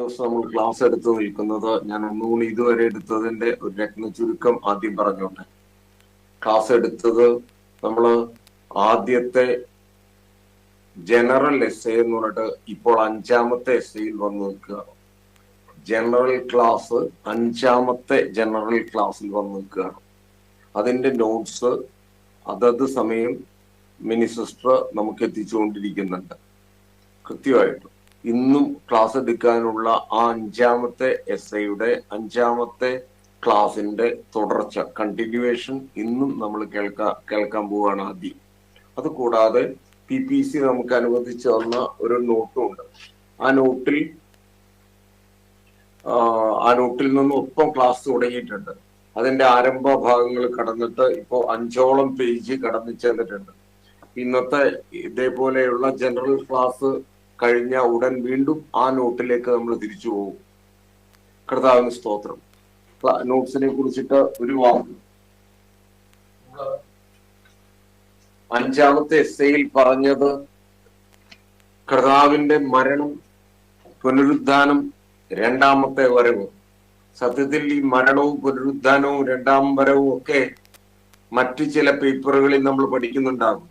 ദിവസം നമ്മൾ ക്ലാസ് എടുത്തു നിൽക്കുന്നത്, ഞാൻ ഒന്നുകൂടി ഇതുവരെ എടുത്തതിന്റെ ഒരു രത്ന ചുരുക്കം ആദ്യം പറഞ്ഞോട്ടെ. ക്ലാസ് എടുത്തത് നമ്മള് ആദ്യത്തെ ജനറൽ എസ് എന്ന് പറഞ്ഞിട്ട് ഇപ്പോൾ 5ാമത്തെ എസ്സയിൽ വന്നു നിൽക്കുകയാണ്. ജനറൽ ക്ലാസ് 5ാമത്തെ ജനറൽ ക്ലാസ്സിൽ വന്നു നിൽക്കുകയാണ്. അതിന്റെ നോട്ട്സ് അതത് സമയം മിനി സിസ്റ്റർ നമുക്ക് എത്തിച്ചുകൊണ്ടിരിക്കുന്നുണ്ട്. കൃത്യമായിട്ടും ഇന്നും ക്ലാസ് എടുക്കാനുള്ള ആ 5ാമത്തെ എസ്സയുടെ 5ാമത്തെ ക്ലാസിന്റെ തുടർച്ച, കണ്ടിന്യൂവേഷൻ ഇന്നും നമ്മൾ കേൾക്കാൻ പോവുകയാണ് ആദ്യം. അത് കൂടാതെ PPC നമുക്ക് അനുവദിച്ചു തന്ന ഒരു നോട്ടുമുണ്ട്. ആ നോട്ടിൽ നിന്ന് ഒപ്പം ക്ലാസ് തുടങ്ങിയിട്ടുണ്ട്. അതിന്റെ ആരംഭ ഭാഗങ്ങൾ കടന്നിട്ട് ഇപ്പോൾ 5ഓളം പേജ് കടന്നു ചെന്നിട്ടുണ്ട്. ഇന്നത്തെ ഇതേപോലെയുള്ള ജനറൽ ക്ലാസ് കഴിഞ്ഞ ഉടൻ വീണ്ടും ആ നോട്ടിലേക്ക് നമ്മൾ തിരിച്ചു പോകും. കർത്താവിന് സ്തോത്രം. നോട്ട്സിനെ കുറിച്ചിട്ട് ഒരു വാക്ക്. 5ാമത്തെ എസ്സയിൽ പറഞ്ഞത് കർത്താവിന്റെ മരണം, പുനരുദ്ധാനം, 2ാമത്തെ വരവ്. സത്യത്തിൽ ഈ മരണവും പുനരുദ്ധാനവും 2ാം വരവും ഒക്കെ മറ്റു ചില പേപ്പറുകളിൽ നമ്മൾ പഠിക്കുന്നുണ്ടാകും.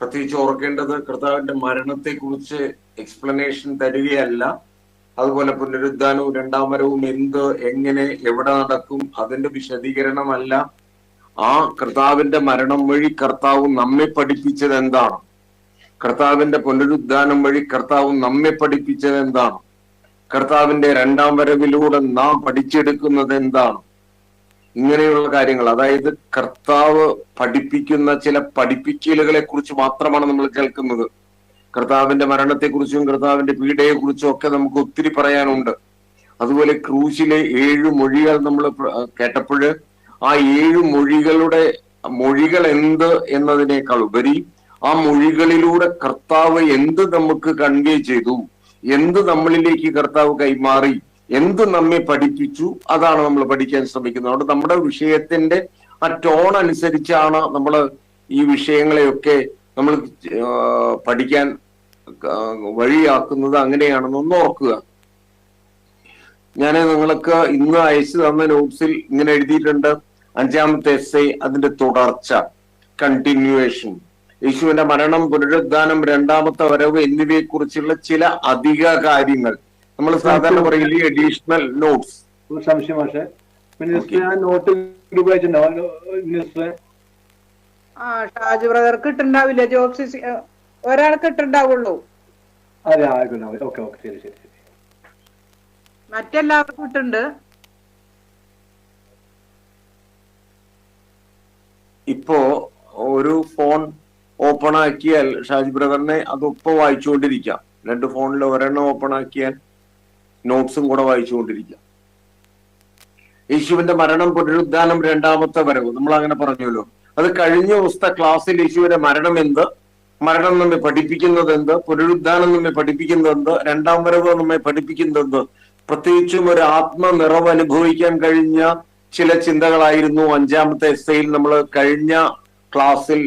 പ്രത്യേകിച്ച് ഓർക്കേണ്ടത്, കർത്താവിന്റെ മരണത്തെ കുറിച്ച് എക്സ്പ്ലനേഷൻ തരികയല്ല, അതുപോലെ പുനരുദ്ധാനവും 2ാം വരവും എന്ത്, എങ്ങനെ, എവിടെ നടക്കും, അതിന്റെ വിശദീകരണമല്ല. ആ കർത്താവിന്റെ മരണം വഴി കർത്താവ് നമ്മെ പഠിപ്പിച്ചത് എന്താണ്, കർത്താവിന്റെ പുനരുദ്ധാനം വഴി കർത്താവ് നമ്മെ പഠിപ്പിച്ചത് എന്താണ്, കർത്താവിന്റെ 2ാം വരവിലൂടെ നാം പഠിച്ചെടുക്കുന്നത് എന്താണ്, ഇങ്ങനെയുള്ള കാര്യങ്ങൾ. അതായത് കർത്താവ് പഠിപ്പിക്കുന്ന ചില പഠിപ്പിക്കലുകളെ കുറിച്ച് മാത്രമാണ് നമ്മൾ കേൾക്കുന്നത്. കർത്താവിന്റെ മരണത്തെക്കുറിച്ചും കർത്താവിന്റെ പീഡയെ കുറിച്ചും ഒക്കെ നമുക്ക് ഒത്തിരി പറയാനുണ്ട്. അതുപോലെ ക്രൂശിലെ 7 മൊഴികൾ നമ്മൾ കേട്ടപ്പോൾ ആ 7 മൊഴികൾ എന്ത് എന്നതിനേക്കാൾ ഉപരി ആ മൊഴികളിലൂടെ കർത്താവ് എന്ത് നമുക്ക് കൺവേ ചെയ്തു, എന്ത് നമ്മളിലേക്ക് കർത്താവ് കൈമാറി, എന്ത് നമ്മെ പഠിപ്പിച്ചു, അതാണ് നമ്മൾ പഠിക്കാൻ ശ്രമിക്കുന്നത്. അതുകൊണ്ട് നമ്മുടെ വിഷയത്തിന്റെ ആ ടോൺ അനുസരിച്ചാണ് നമ്മൾ ഈ വിഷയങ്ങളെയൊക്കെ നമ്മൾ പഠിക്കാൻ വഴിയാക്കുന്നത്. അങ്ങനെയാണെന്നൊന്ന് ഓർക്കുക. ഞാൻ നിങ്ങൾക്ക് ഇന്ന് അയച്ചു തന്ന നോട്ട്സിൽ ഇങ്ങനെ എഴുതിയിട്ടുണ്ട്: 5ാമത്തെ എസ്സേ, അതിന്റെ തുടർച്ച, കണ്ടിന്യൂവേഷൻ, യേശുവിന്റെ മരണം, പുനരുദ്ധാനം, 2ാമത്തെ വരവ് എന്നിവയെ കുറിച്ചുള്ള ചില അധിക കാര്യങ്ങൾ. നമ്മൾ സാധാരണ പറയില്ലേ അഡീഷണൽ നോട്ട്സ്. സംശയം പക്ഷേ നോട്ട് ഷാജി ബ്രദർക്ക് ഇട്ടുണ്ടാവില്ല, ജോബ്സ് ഒരാൾക്ക് ഇട്ടുണ്ടാവുള്ളൂ. അതെ, ഓക്കെ ഓക്കെ, ശരി ശരി ശരി. മറ്റെല്ലാവർക്കും ഇട്ടുണ്ട്. ഇപ്പോ ഒരു ഫോൺ ഓപ്പൺ ആക്കിയാൽ ഷാജി ബ്രദറിനെ അതൊപ്പം വായിച്ചുകൊണ്ടിരിക്കാം. 2 ഫോണിൽ ഒരെണ്ണം ഓപ്പൺ ആക്കിയാൽ നോട്ട്സും കൂടെ വായിച്ചുകൊണ്ടിരിക്കാം. യേശുവിന്റെ മരണം, പുനരുദ്ധാനം, 2ാമത്തെ വരവ് നമ്മൾ അങ്ങനെ പറഞ്ഞല്ലോ. അത് കഴിഞ്ഞ ദിവസത്തെ ക്ലാസ്സിൽ യേശുവിന്റെ മരണം എന്ത്, മരണം നമ്മെ പഠിപ്പിക്കുന്നത് എന്ത്, പുനരുദ്ധാനം നമ്മെ പഠിപ്പിക്കുന്നത് എന്ത്, 2ാം വരവ് നമ്മെ പഠിപ്പിക്കുന്നത് എന്ത്, പ്രത്യേകിച്ചും ഒരു ആത്മനിറവ് അനുഭവിക്കാൻ കഴിഞ്ഞ ചില ചിന്തകളായിരുന്നു 5ാമത്തെ എസ്സയിൽ നമ്മൾ കഴിഞ്ഞ ക്ലാസ്സിൽ.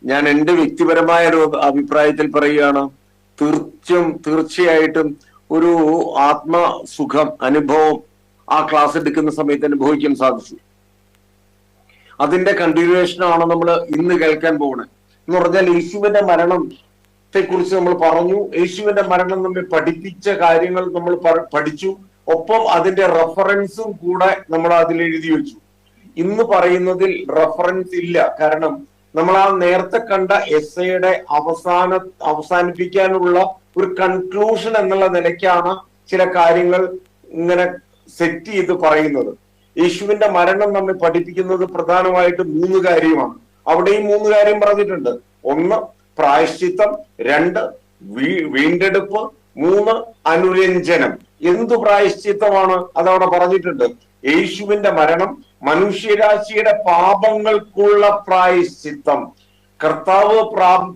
ഞാൻ എന്റെ വ്യക്തിപരമായ ഒരു അഭിപ്രായത്തിൽ പറയുകയാണ്, തീർച്ചയായിട്ടും ഒരു ആത്മസുഖം അനുഭവം ആ ക്ലാസ് എടുക്കുന്ന സമയത്ത് അനുഭവിക്കാൻ സാധിച്ചു. അതിന്റെ കണ്ടിന്യൂവേഷനാണ് നമ്മൾ ഇന്ന് കേൾക്കാൻ പോകുന്നത്. എന്ന് പറഞ്ഞാൽ യേശുവിന്റെ മരണത്തെ കുറിച്ച് നമ്മൾ പറഞ്ഞു, യേശുവിന്റെ മരണം നമ്മെ പഠിപ്പിച്ച കാര്യങ്ങൾ നമ്മൾ പഠിച്ചു, ഒപ്പം അതിന്റെ റെഫറൻസും കൂടെ നമ്മൾ അതിൽ എഴുതി വെച്ചു. ഇന്ന് പറയുന്നതിൽ റെഫറൻസ് ഇല്ല, കാരണം നമ്മൾ ആ നേരത്തെ കണ്ട എസ്സയുടെ അവസാനിപ്പിക്കാനുള്ള ഒരു കൺക്ലൂഷൻ എന്നുള്ള നിലയ്ക്കാണ് ചില കാര്യങ്ങൾ ഇങ്ങനെ സെറ്റ് ചെയ്ത് പറയുന്നത്. യേശുവിന്റെ മരണം നമ്മെ പഠിപ്പിക്കുന്നത് പ്രധാനമായിട്ട് 3 കാര്യമാണ്. അവിടെയും 3 കാര്യം പറഞ്ഞിട്ടുണ്ട്. 1 പ്രായശ്ചിത്തം, 2 വീണ്ടെടുപ്പ്, 3 അനുരഞ്ജനം. എന്തു പ്രായശ്ചിത്തമാണ് അതവിടെ പറഞ്ഞിട്ടുണ്ട്. യേശുവിന്റെ മരണം മനുഷ്യരാശിയുടെ പാപങ്ങൾക്കുള്ള പ്രായശ്ചിത്തം. കർത്താവ്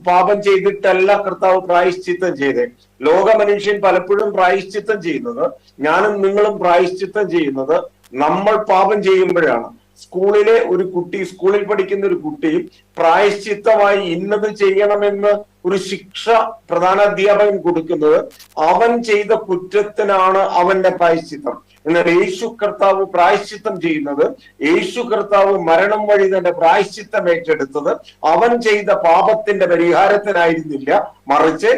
പാപം ചെയ്തിട്ടല്ല കർത്താവ് പ്രായശ്ചിത്തം ചെയ്തേ. ലോക മനുഷ്യൻ പലപ്പോഴും പ്രായശ്ചിത്തം ചെയ്യുന്നത്, ഞാനും നിങ്ങളും പ്രായശ്ചിത്തം ചെയ്യുന്നത് നമ്മൾ പാപം ചെയ്യുമ്പോഴാണ്. സ്കൂളിലെ ഒരു കുട്ടി, സ്കൂളിൽ പഠിക്കുന്ന ഒരു കുട്ടി പ്രായശ്ചിത്തമായി ഇന്നത് ചെയ്യണമെന്ന് ഒരു ശിക്ഷ പ്രധാനാധ്യാപകൻ കൊടുക്കുന്നത് അവൻ ചെയ്ത കുറ്റത്തിനാണ് അവന്റെ പ്രായശ്ചിത്തം. എന്നാൽ യേശു കർത്താവ് പ്രായശ്ചിത്തം ചെയ്യുന്നത്, യേശു കർത്താവ് മരണം വഴി തന്റെ പ്രായശ്ചിത്തം ഏറ്റെടുത്തത് അവൻ ചെയ്ത പാപത്തിന്റെ പരിഹാരത്തിനായിരുന്നില്ല, മറിച്ച്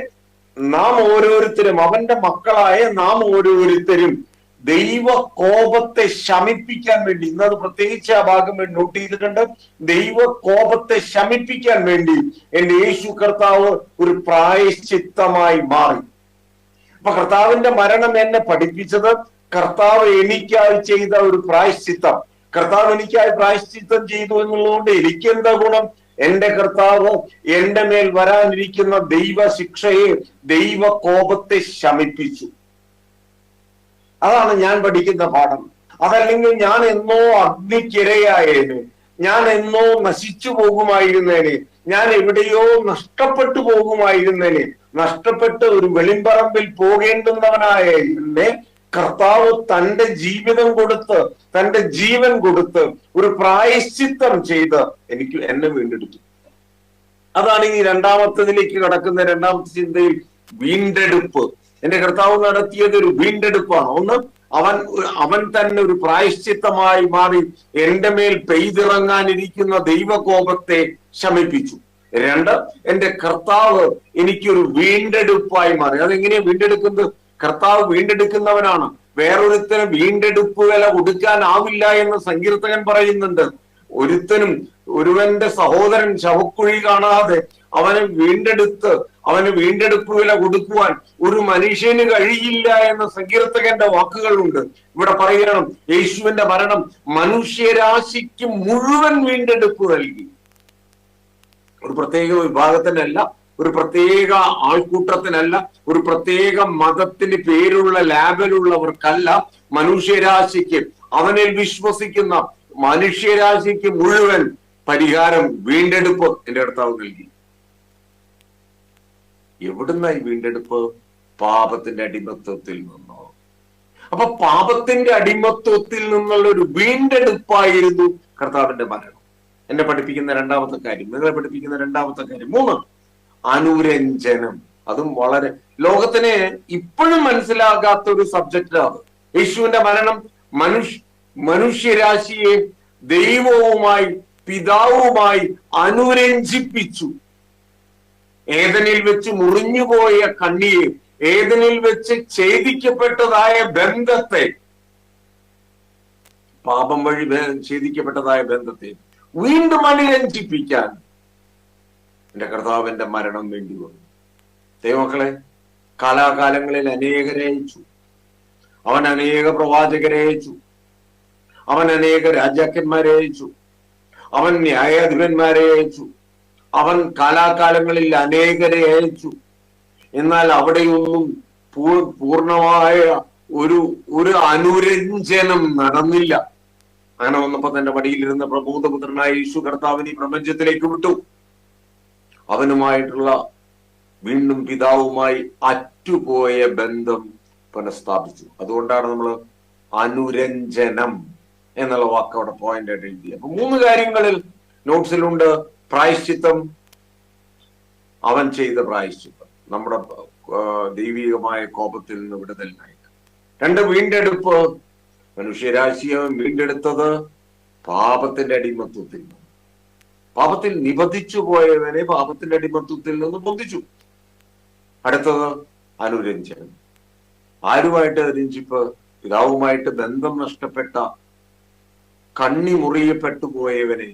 നാം ഓരോരുത്തരും, അവന്റെ മക്കളായ നാം ഓരോരുത്തരും ദൈവ കോപത്തെ ശമിപ്പിക്കാൻ വേണ്ടി, ഇന്നത് പ്രത്യേകിച്ച് ആ ഭാഗം നോട്ട് ചെയ്തിട്ടുണ്ട്, ദൈവ കോപത്തെ ശമിപ്പിക്കാൻ വേണ്ടി എന്റെ യേശു കർത്താവ് ഒരു പ്രായശ്ചിത്തമായി മാറി. അപ്പൊ കർത്താവിന്റെ മരണം എന്നെ പഠിപ്പിച്ചത് കർത്താവ് എനിക്കായി ചെയ്ത ഒരു പ്രായശ്ചിത്തം. കർത്താവ് എനിക്കായി പ്രായശ്ചിത്തം ചെയ്തു എന്നുള്ളതുകൊണ്ട് എനിക്ക് എന്താ ഗുണം? എന്റെ കർത്താവ് എന്റെ മേൽ വരാനിരിക്കുന്ന ദൈവ ശിക്ഷയെ, ദൈവ കോപത്തെ ശമിപ്പിച്ചു. അതാണ് ഞാൻ പഠിക്കുന്ന പാഠം. അതല്ലെങ്കിൽ ഞാൻ എന്നോ അഗ്നിക്കിരയായേനെ, ഞാൻ എന്നോ നശിച്ചു പോകുമായിരുന്നേനെ, ഞാൻ എവിടെയോ നഷ്ടപ്പെട്ടു പോകുമായിരുന്നേനെ, നഷ്ടപ്പെട്ട് ഒരു വെളിമ്പറമ്പിൽ പോകേണ്ടുന്നവനായ എന്നെ കർത്താവ് തന്റെ ജീവിതം കൊടുത്ത്, തന്റെ ജീവൻ കൊടുത്ത് ഒരു പ്രായശ്ചിത്തം ചെയ്ത് എന്നെ വീണ്ടെടുത്തു. അതാണ് ഈ രണ്ടാമത്തതിലേക്ക് കടക്കുന്ന രണ്ടാമത്തെ ചിന്തയിൽ വീണ്ടെടുപ്പ്. എന്റെ കർത്താവ് നടത്തിയത് ഒരു വീണ്ടെടുപ്പാണ്. ഒന്ന്, അവൻ തന്നെ ഒരു പ്രായശ്ചിത്തമായി മാറി എന്റെ മേൽ പെയ്തിറങ്ങാനിരിക്കുന്ന ദൈവകോപത്തെ ശമിപ്പിച്ചു. രണ്ട്, എന്റെ കർത്താവ് എനിക്കൊരു വീണ്ടെടുപ്പായി മാറി. അതെങ്ങനെയാ വീണ്ടെടുക്കുന്നത്? കർത്താവ് വീണ്ടെടുക്കുന്നവനാണ്. വേറൊരുത്തനും വീണ്ടെടുപ്പ് വില കൊടുക്കാനാവില്ല എന്ന് സങ്കീർത്തകൻ പറയുന്നുണ്ട്. ഒരുവന്റെ സഹോദരൻ ശവക്കുഴി കാണാതെ അവനെ വീണ്ടെടുത്ത് അവന് വീണ്ടെടുപ്പ് വില കൊടുക്കുവാൻ ഒരു മനുഷ്യന് കഴിയില്ല എന്ന സങ്കീർത്തകന്റെ വാക്കുകളുണ്ട്. ഇവിടെ പറയണം, യേശുവിന്റെ മരണം മനുഷ്യരാശിക്ക് മുഴുവൻ വീണ്ടെടുപ്പ് നൽകി. ഒരു പ്രത്യേക വിഭാഗത്തിനല്ല, ഒരു പ്രത്യേക ആൾക്കൂട്ടത്തിനല്ല, ഒരു പ്രത്യേക മതത്തിന് പേരുള്ള ലാബിലുള്ളവർക്കല്ല, മനുഷ്യരാശിക്ക്, അവനിൽ വിശ്വസിക്കുന്ന മനുഷ്യരാശിക്ക് മുഴുവൻ പരിഹാരം, വീണ്ടെടുപ്പ് എന്റെ കർത്താവ് നൽകി. എവിടുന്നായി വീണ്ടെടുപ്പ്? പാപത്തിന്റെ അടിമത്വത്തിൽ നിന്നോ. അപ്പൊ പാപത്തിന്റെ അടിമത്വത്തിൽ നിന്നുള്ള ഒരു വീണ്ടെടുപ്പായിരുന്നു കർത്താവിന്റെ മരണം. എന്നെ പഠിപ്പിക്കുന്ന രണ്ടാമത്തെ കാര്യം, നിങ്ങളെ പഠിപ്പിക്കുന്ന രണ്ടാമത്തെ കാര്യം. മൂന്ന്, അനുരഞ്ജനം. അതും വളരെ ലോകത്തിന് ഇപ്പോഴും മനസ്സിലാകാത്ത ഒരു സബ്ജക്റ്റാണ്. യേശുവിന്റെ മരണം മനുഷ്യരാശിയെ ദൈവവുമായി, പിതാവുമായി അനുരഞ്ജിപ്പിച്ചു. ഏദനിൽ വെച്ച് മുറിഞ്ഞുപോയ കണ്ണിയെ, ഏദനിൽ വെച്ച് ഛേദിക്കപ്പെട്ടതായ ബന്ധത്തെ, പാപം വഴി ഛേദിക്കപ്പെട്ടതായ ബന്ധത്തെ വീണ്ടും അനുരഞ്ജിപ്പിക്കാൻ എന്റെ കർത്താവിന്റെ മരണം വേണ്ടി വന്നു. ദൈവമക്കളെ, കാലാകാലങ്ങളിൽ അനേകരെ അയച്ചു. അവൻ അനേക പ്രവാചകരെ അയച്ചു. അവൻ അനേക രാജാക്കന്മാരെ അയച്ചു. അവൻ ന്യായാധിപന്മാരെ അയച്ചു. അവൻ കാലാകാലങ്ങളിൽ അനേകരെ അയച്ചു. എന്നാൽ അവിടെയൊന്നും പൂർണ്ണമായ ഒരു അനുരഞ്ജനം നടന്നില്ല. അങ്ങനെ വന്നപ്പോ തന്റെ വടിയിലിരുന്ന പ്രബോധപുത്രനായ യേശു കർത്താവിനെ ഈ പ്രപഞ്ചത്തിലേക്ക് വിട്ടു. അവനുമായിട്ടുള്ള വീണ്ടും പിതാവുമായി അറ്റുപോയ ബന്ധം പുനഃസ്ഥാപിച്ചു. അതുകൊണ്ടാണ് നമ്മൾ അനുരഞ്ജനം എന്നുള്ള വാക്ക് അവിടെ പോയിന്റ് ആയിട്ട് എഴുതിയത്. അപ്പൊ മൂന്ന് കാര്യങ്ങളിൽ നോട്ട്സിലുണ്ട്. പ്രായശ്ചിത്തം, അവൻ ചെയ്ത പ്രായശ്ചിത്തം, നമ്മുടെ ദൈവികമായ കോപത്തിൽ നിന്ന് വിടുതലിനായിട്ട്. രണ്ട്, വീണ്ടെടുപ്പ്, മനുഷ്യരാശിയെ വീണ്ടെടുത്തത് പാപത്തിന്റെ അടിമത്വത്തിൽ നിന്ന്. പാപത്തിൽ നിബന്ധിച്ചു പോയവനെ പാപത്തിന്റെ അടിമത്വത്തിൽ നിന്ന് ബന്ധിച്ചു. അടുത്തത് അനുരഞ്ജനം. ആരുമായിട്ട് അനുരഞ്ജിപ്പ്? പിതാവുമായിട്ട് ബന്ധം നഷ്ടപ്പെട്ട, കണ്ണി മുറിയപ്പെട്ടു പോയവനെ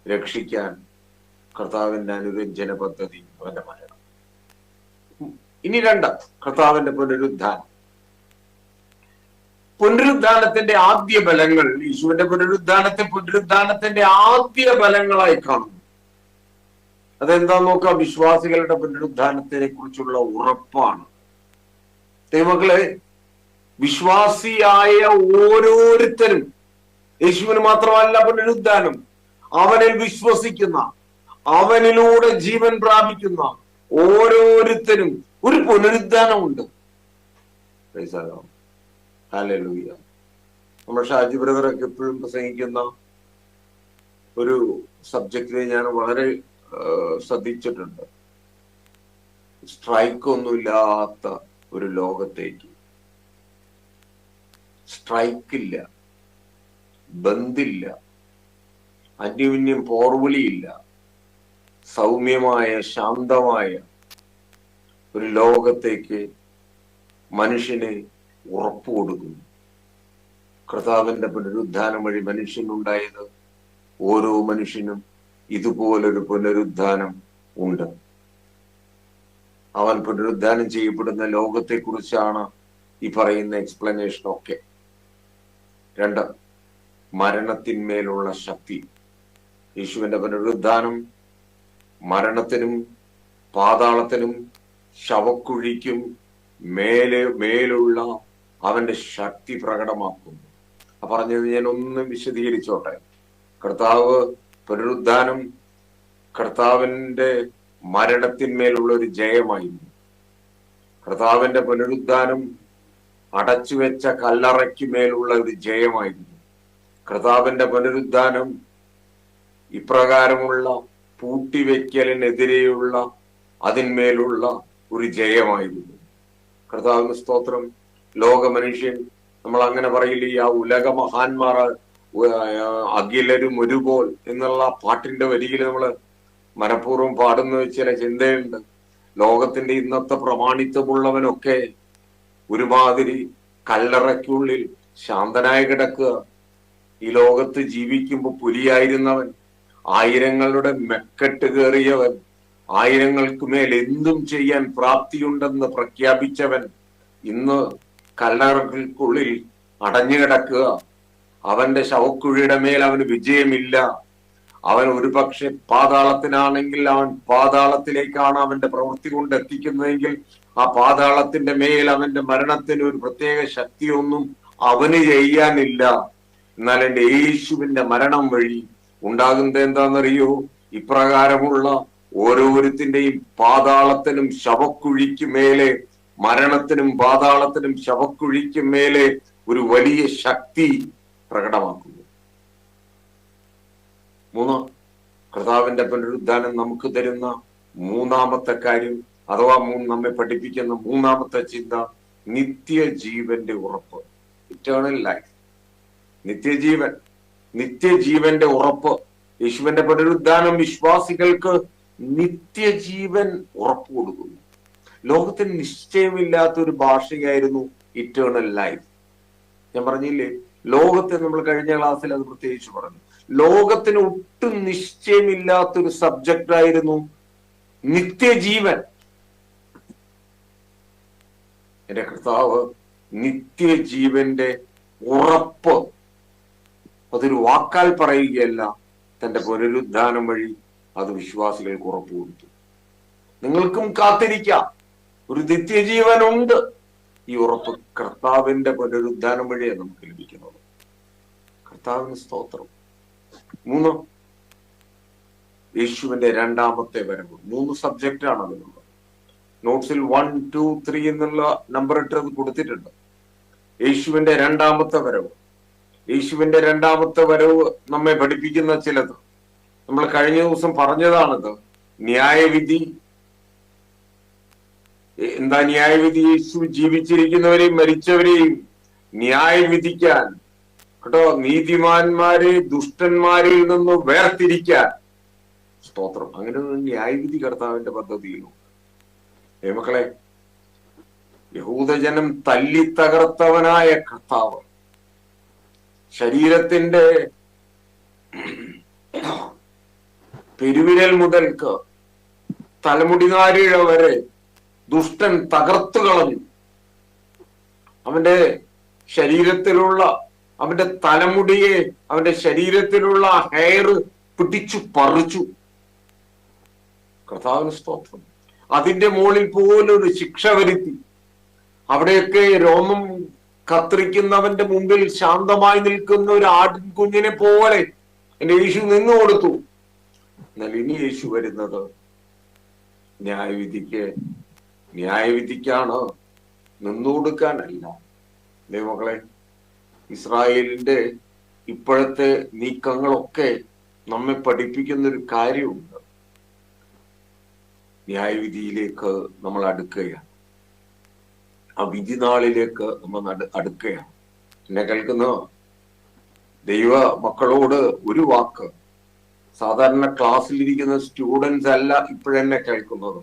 രക്ഷിക്കാൻ കർത്താവിന്റെ അനുരഞ്ജന പദ്ധതി, അവന്റെ മരണം. ഇനി രണ്ട്, കർത്താവിന്റെ പുനരുദ്ധാനം. പുനരുദ്ധാനത്തിന്റെ ആദ്യ ബലങ്ങൾ, യേശുവിന്റെ പുനരുദ്ധാനത്തിന്റെ ആദ്യ ബലങ്ങളായി കാണുന്നു. അതെന്താ നോക്കാം. വിശ്വാസികളുടെ പുനരുദ്ധാനത്തിനെ കുറിച്ചുള്ള ഉറപ്പാണ്. ദൈവമക്കളെ, വിശ്വാസിയായ ഓരോരുത്തരും, യേശുവിന് മാത്രമല്ല പുനരുദ്ധാനം, അവനിൽ വിശ്വസിക്കുന്ന, അവനിലൂടെ ജീവൻ പ്രാപിക്കുന്ന ഓരോരുത്തരും ഒരു പുനരുദ്ധാനമുണ്ട്. ഹല്ലേലൂയ. നമ്മൾ ഷാജി ബ്രദറൊക്കെ എപ്പോഴും പ്രസംഗിക്കുന്ന ഒരു സബ്ജക്റ്റിനെ ഞാൻ വളരെ ശ്രദ്ധിച്ചിട്ടുണ്ട്. സ്ട്രൈക്ക് ഒന്നുമില്ലാത്ത ഒരു ലോകത്തേക്ക്, സ്ട്രൈക്കില്ല, ബന്ദില്ല, അന്യോന്യം പോർവിളിയില്ല, സൗമ്യമായ ശാന്തമായ ഒരു ലോകത്തേക്ക് മനുഷ്യന് ഉറപ്പ് കൊടുക്കുന്നു. കർത്താവിന്റെ പുനരുദ്ധാനം വഴി മനുഷ്യനുണ്ടായത് ഓരോ മനുഷ്യനും ഇതുപോലൊരു പുനരുദ്ധാനം ഉണ്ട്. അവൻ പുനരുദ്ധാനം ചെയ്യപ്പെടുന്ന ലോകത്തെ കുറിച്ചാണ് ഈ പറയുന്ന എക്സ്പ്ലനേഷൻ ഒക്കെ. 2, മരണത്തിന്മേലുള്ള ശക്തി. യേശുവിന്റെ പുനരുദ്ധാനം മരണത്തിനും പാതാളത്തിനും ശവക്കുഴിക്കും മേലുള്ള അവന്റെ ശക്തി പ്രകടമാക്കുന്നു. പറഞ്ഞത് ഞാൻ ഒന്ന് വിശദീകരിച്ചോട്ടെ. കർത്താവ് പുനരുദ്ധാനം കർത്താവിന്റെ മരണത്തിന്മേലുള്ള ഒരു ജയമായിരുന്നു. കർത്താവിന്റെ പുനരുദ്ധാനം അടച്ചുവെച്ച കല്ലറയ്ക്ക് മേലുള്ള ഒരു ജയമായിരുന്നു. കർത്താവിന്റെ പുനരുദ്ധാനം ഇപ്രകാരമുള്ള പൂട്ടിവെക്കലിനെതിരെയുള്ള അതിന്മേലുള്ള ഒരു ജയമായിരുന്നു. കർത്താവിന് സ്തോത്രം. ലോക മനുഷ്യൻ, നമ്മൾ അങ്ങനെ പറയില്ലേ, ആ ഉലക മഹാന്മാർ അഖിലരും ഒരുപോൽ എന്നുള്ള പാട്ടിന്റെ വരിയിൽ നമ്മൾ മനഃപൂർവ്വം പാടുന്ന ചില ചിന്തയുണ്ട്. ലോകത്തിന്റെ ഇന്നത്തെ പ്രമാണിത്വമുള്ളവനൊക്കെ ഒരുമാതിരി കല്ലറയ്ക്കുള്ളിൽ ശാന്തനായി കിടക്കുക. ഈ ലോകത്ത് ജീവിക്കുമ്പോൾ പുലിയായിരുന്നവൻ, ആയിരങ്ങളുടെ മെക്കെട്ട് കയറിയവൻ, ആയിരങ്ങൾക്ക് മേൽ എന്തും ചെയ്യാൻ പ്രാപ്തിയുണ്ടെന്ന് പ്രഖ്യാപിച്ചവൻ ഇന്ന് കല്ലറകൾക്കുള്ളിൽ അടഞ്ഞു കിടക്കുക. അവന്റെ ശവക്കുഴിയുടെ മേൽ അവന് വിജയമില്ല. അവൻ ഒരുപക്ഷെ പാതാളത്തിനാണെങ്കിൽ അവൻ പാതാളത്തിലേക്കാണ് അവന്റെ പ്രവൃത്തി കൊണ്ട് എത്തിക്കുന്നതെങ്കിൽ ആ പാതാളത്തിന്റെ മേൽ അവന്റെ മരണത്തിന് ഒരു പ്രത്യേക ശക്തിയൊന്നും അവന് ചെയ്യാനില്ല. എന്നാൽ എന്റെ യേശുവിന്റെ മരണം വഴി ഉണ്ടാകുന്നത് എന്താണെന്നറിയോ? ഇപ്രകാരമുള്ള ഓരോരുത്തിന്റെയും പാതാളത്തിനും ശവക്കുഴിക്ക് മേലെ, മരണത്തിനും പാതാളത്തിനും ശവക്കുഴിക്ക് മേലെ ഒരു വലിയ ശക്തി പ്രകടമാക്കുന്നു. 3, കർത്താവിന്റെ പുനരുദ്ധാനം നമുക്ക് തരുന്ന മൂന്നാമത്തെ കാര്യം, അഥവാ നമ്മെ പഠിപ്പിക്കുന്ന മൂന്നാമത്തെ ചിന്ത, നിത്യജീവന്റെ ഉറപ്പ്. ഇറ്റേണൽ ലൈഫ്, നിത്യജീവന്റെ ഉറപ്പ്. യേശുവിന്റെ പുനരുദ്ധാനം വിശ്വാസികൾക്ക് നിത്യജീവൻ ഉറപ്പ് കൊടുക്കുന്നു. ലോകത്തിന് നിശ്ചയമില്ലാത്ത ഒരു ഭാഷയായിരുന്നു ഇറ്റേണൽ ലൈഫ്. ഞാൻ പറഞ്ഞില്ലേ, ലോകത്തെ നമ്മൾ കഴിഞ്ഞ ക്ലാസ്സിൽ അത് പ്രത്യേകിച്ച് പറഞ്ഞു. ലോകത്തിന് ഒട്ടും നിശ്ചയമില്ലാത്തൊരു സബ്ജക്റ്റ് ആയിരുന്നു നിത്യജീവൻ. എന്റെ കർത്താവ് നിത്യജീവന്റെ ഉറപ്പ് അതൊരു വാക്കാൽ പറയുകയല്ല, തന്റെ പുനരുദ്ധാനം വഴി അത് വിശ്വാസികൾക്ക് ഉറപ്പ് കൊടുത്തു. നിങ്ങൾക്കും കാത്തിരിക്കാം, ഒരു നിത്യജീവനുണ്ട്. ഈ ഉറപ്പ് കർത്താവിന്റെ പുനരുദ്ധാനം വഴിയാണ് നമുക്ക് ലഭിക്കുന്നത്. കർത്താവിന് സ്തോത്രം. 3, യേശുവിന്റെ രണ്ടാമത്തെ വരവ്. 3 സബ്ജക്റ്റാണ് അതിനുള്ളത്. നോട്ട്സിൽ 1, 2, 3 എന്നുള്ള നമ്പർ ഇട്ട് അത് കൊടുത്തിട്ടുണ്ട്. യേശുവിന്റെ രണ്ടാമത്തെ വരവ്. യേശുവിന്റെ രണ്ടാമത്തെ വരവ് നമ്മെ പഠിപ്പിക്കുന്ന ചിലത് നമ്മൾ കഴിഞ്ഞ ദിവസം പറഞ്ഞതാണിത്. ന്യായവിധി. എന്താ ന്യായവിധി? യേശു ജീവിച്ചിരിക്കുന്നവരെയും മരിച്ചവരെയും ന്യായവിധിക്കാൻ, കേട്ടോ, നീതിമാന്മാരെ ദുഷ്ടന്മാരിൽ നിന്ന് വേർതിരിക്കാൻ. സ്തോത്രം. അങ്ങനെ ഒരു ന്യായവിധി കർത്താവിന്റെ പദ്ധതിയിലുണ്ട്. മക്കളെ, യഹൂദജനം തല്ലി തകർത്തവനായ കർത്താവ് ശരീരത്തിന്റെ പെരുവിരൽ മുതൽക്ക് തലമുടിനാരിഴ വരെ ദുഷ്ടൻ തകർത്തു കളഞ്ഞു. അവന്റെ ശരീരത്തിലുള്ള, അവന്റെ തലമുടിയെ, അവന്റെ ശരീരത്തിലുള്ള ഹെയർ പിടിച്ചു പറിച്ചു. കർത്താവിന് സ്തോത്രം. അതിന്റെ മുകളിൽ പോലൊരു ശിക്ഷ വരുത്തി. അവിടെയൊക്കെ രോമം കത്രിക്കുന്നവന്റെ മുമ്പിൽ ശാന്തമായി നിൽക്കുന്ന ഒരു ആട്ടിൻ കുഞ്ഞിനെ പോലെ എന്റെ യേശു നിന്നു കൊടുത്തു. എന്നാൽ ഇനി യേശു വരുന്നത് ന്യായവിധിക്കാണ്, നിന്നു കൊടുക്കാനല്ല. ദൈവമക്കളെ, ഇസ്രായേലിന്റെ ഇപ്പോഴത്തെ നീക്കങ്ങളൊക്കെ നമ്മെ പഠിപ്പിക്കുന്ന ഒരു കാര്യമുണ്ട്. ന്യായവിധിയിലേക്ക് നമ്മൾ അടുക്കുകയാണ്. ആ വിധി നാളിലേക്ക് നമ്മൾ അടുക്കുകയാണ്. എന്നെ കേൾക്കുന്ന ദൈവ മക്കളോട് ഒരു വാക്ക്. സാധാരണ ക്ലാസ്സിലിരിക്കുന്ന സ്റ്റുഡൻസ് അല്ല ഇപ്പോഴെന്നെ കേൾക്കുന്നത്.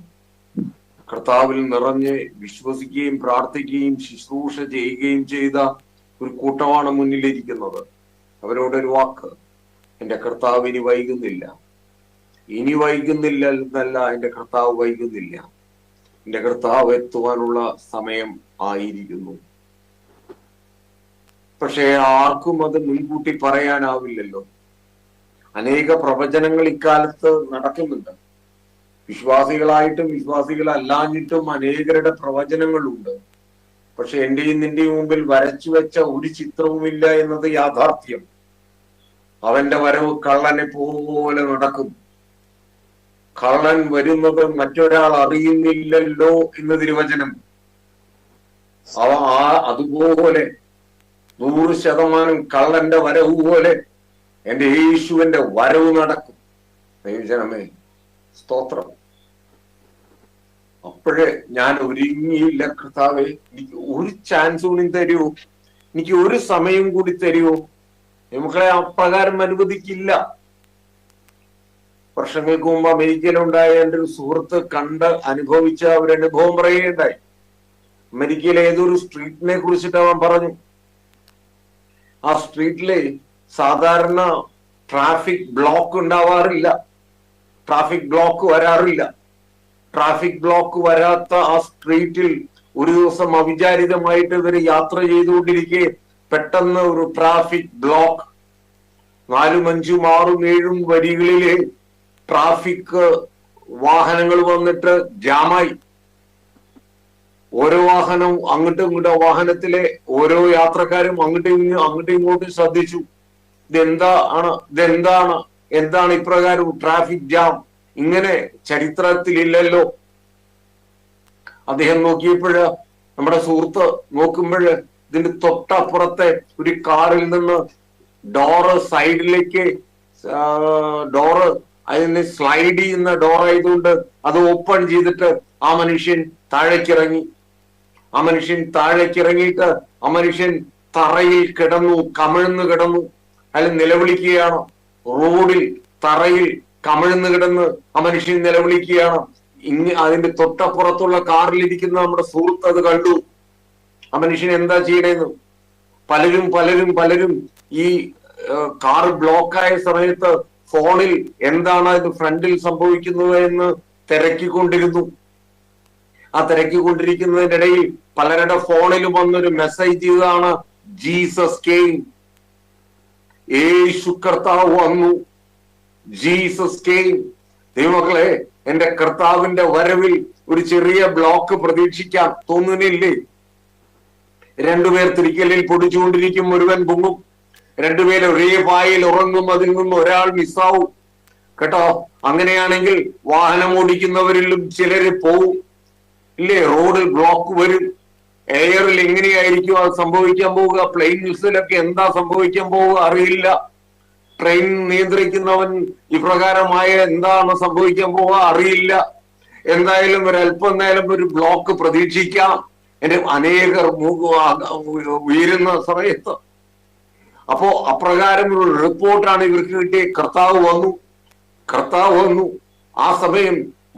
കർത്താവിൽ നിറഞ്ഞ് വിശ്വസിക്കുകയും പ്രാർത്ഥിക്കുകയും ശുശ്രൂഷ ചെയ്യുകയും ചെയ്ത ഒരു കൂട്ടമാണ് മുന്നിലിരിക്കുന്നത്. അവരോടൊരു വാക്ക്. എന്റെ കർത്താവ് ഇനി വൈകുന്നില്ല. ഇനി വൈകുന്നില്ല എന്നല്ല, എന്റെ കർത്താവ് വൈകുന്നില്ല. എന്റെ കർത്താവ് എത്തുവാനുള്ള സമയം ആയിരിക്കുന്നു. പക്ഷെ ആർക്കും അത് മുൻകൂട്ടി പറയാനാവില്ലല്ലോ. അനേക പ്രവചനങ്ങൾ ഇക്കാലത്ത് നടക്കുന്നുണ്ട്. വിശ്വാസികളായിട്ടും വിശ്വാസികളല്ലാഞ്ഞിട്ടും അനേകരുടെ പ്രവചനങ്ങളുണ്ട്. പക്ഷെ എന്റെയും നിന്റെയും മുമ്പിൽ വരച്ചു വെച്ച ഒരു ചിത്രവുമില്ല എന്നത് യാഥാർത്ഥ്യം. അവന്റെ വരവ് കള്ളനെ പോലെ നടക്കും. കള്ളൻ വരുന്നത് മറ്റൊരാൾ അറിയുന്നില്ലല്ലോ എന്ന് തിരുവചനം. അതുപോലെ 100% കള്ളന്റെ വരവ് പോലെ എന്റെ യേശുവിന്റെ വരവ് നടക്കും. ദൈവജനമേ, സ്തോത്രം. അപ്പോഴേ ഞാൻ ഒരുങ്ങിയില്ല കർത്താവേ, എനിക്ക് ഒരു ചാൻസ് കൂടി തരുമോ, എനിക്ക് ഒരു സമയം കൂടി തരുമോ? നമുക്കളെ അപ്രകാരം അനുവദിക്കില്ല. വർഷങ്ങൾക്ക് മുമ്പ് അമേരിക്കയിലുണ്ടായ എൻ്റെ ഒരു സുഹൃത്ത് കണ്ട് അനുഭവിച്ച ഒരു അനുഭവം പറയുകയുണ്ടായി. അമേരിക്കയിലെ ഏതൊരു സ്ട്രീറ്റിനെ കുറിച്ചിട്ട് അവൻ പറഞ്ഞു. ആ സ്ട്രീറ്റില് സാധാരണ ട്രാഫിക് ബ്ലോക്ക് ഉണ്ടാവാറില്ല, ട്രാഫിക് ബ്ലോക്ക് വരാറില്ല. ട്രാഫിക് ബ്ലോക്ക് വരാത്ത ആ സ്ട്രീറ്റിൽ ഒരു ദിവസം അവിചാരിതമായിട്ട് ഇവർ യാത്ര ചെയ്തുകൊണ്ടിരിക്കെ പെട്ടെന്ന് ഒരു ട്രാഫിക് ബ്ലോക്ക്. 4, 5, 6, 7 വരികളിലെ ട്രാഫിക് വാഹനങ്ങൾ വന്നിട്ട് ജാമായി. ഓരോ വാഹനം അങ്ങോട്ടും ഇങ്ങോട്ടും, വാഹനത്തിലെ ഓരോ യാത്രക്കാരും അങ്ങോട്ടും ഇങ്ങോട്ടും ശ്രദ്ധിച്ചു. എന്താണ് ഇപ്രകാരം ട്രാഫിക് ജാം? ഇങ്ങനെ ചരിത്രത്തിലില്ലല്ലോ. അദ്ദേഹം നോക്കിയപ്പോഴ്, നമ്മുടെ സുഹൃത്ത് നോക്കുമ്പോഴ്, ഇതിന്റെ തൊട്ടപ്പുറത്തെ ഒരു കാറിൽ നിന്ന് ഡോറ് സൈഡിലേക്ക്, ഡോറ് അതിന് സ്ലൈഡ് ചെയ്യുന്ന ഡോറായതുകൊണ്ട് അത് ഓപ്പൺ ചെയ്തിട്ട് ആ മനുഷ്യൻ താഴേക്കിറങ്ങി. ആ മനുഷ്യൻ താഴേക്കിറങ്ങിയിട്ട് ആ മനുഷ്യൻ തറയിൽ കിടന്നു, കമിഴ്ന്നു കിടന്നു. അയാൾ നിലവിളിക്കുകയാണ്. റോഡിൽ തറയിൽ കമിഴ്ന്നു കിടന്ന് ആ മനുഷ്യൻ നിലവിളിക്കുകയാണ്. അതിന്റെ തൊട്ടപ്പുറത്തുള്ള കാറിലിരിക്കുന്ന നമ്മുടെ സുഹൃത്ത് അത് കണ്ടു. ആ മനുഷ്യൻ എന്താ ചെയ്യണേന്ന് പലരും ഈ കാർ ബ്ലോക്കായ സമയത്ത് ഫോണിൽ എന്താണ് ഇത് ഫ്രണ്ടിൽ സംഭവിക്കുന്നത് എന്ന് തിരക്കിക്കൊണ്ടിരുന്നു. ആ തിരക്കിക്കൊണ്ടിരിക്കുന്നതിന്റെ ഇടയിൽ പലരുടെ ഫോണിലും വന്നൊരു മെസ്സേജ് ഇതാണ്: ജീസസ് കെയിം. യേശു കർത്താവ് വന്നു. Jesus came. ദൈവമക്കളെ, എന്റെ കർത്താവിന്റെ വരവിൽ ഒരു ചെറിയ ബ്ലോക്ക് പ്രതീക്ഷിക്കാൻ തോന്നുന്നില്ലേ? 2 പേർ തിരിക്കലിൽ പൊടിച്ചുകൊണ്ടിരിക്കും, ഒരുവൻ പൊങ്ങും. 2 പേർ ഒരേ പായിൽ ഉറങ്ങും, അതിൽ നിന്ന് ഒരാൾ മിസ്സാവും. കേട്ടോ? അങ്ങനെയാണെങ്കിൽ വാഹനം ഓടിക്കുന്നവരിലും ചിലര് പോവും, ഇല്ലേ? റോഡിൽ ബ്ലോക്ക് വരും. എയറിൽ എങ്ങനെയായിരിക്കും അത് സംഭവിക്കാൻ പോവുക? പ്ലെയിൻസിലൊക്കെ എന്താ സംഭവിക്കാൻ പോവുക അറിയില്ല. ട്രെയിൻ നിയന്ത്രിക്കുന്നവൻ ഇപ്രകാരമായ എന്താണ് സംഭവിക്കാൻ പോവുക അറിയില്ല. എന്തായാലും ഒരല്പം നേരം ഒരു ബ്ലോക്ക് പ്രതീക്ഷിക്കാം. എന്റെ അനേകർ ഉയരുന്ന സമയത്ത്. അപ്പോ അപ്രകാരം ഒരു റിപ്പോർട്ടാണ് ഇവർക്ക് കിട്ടിയ. കർത്താവ് വന്നു. ആ സമയം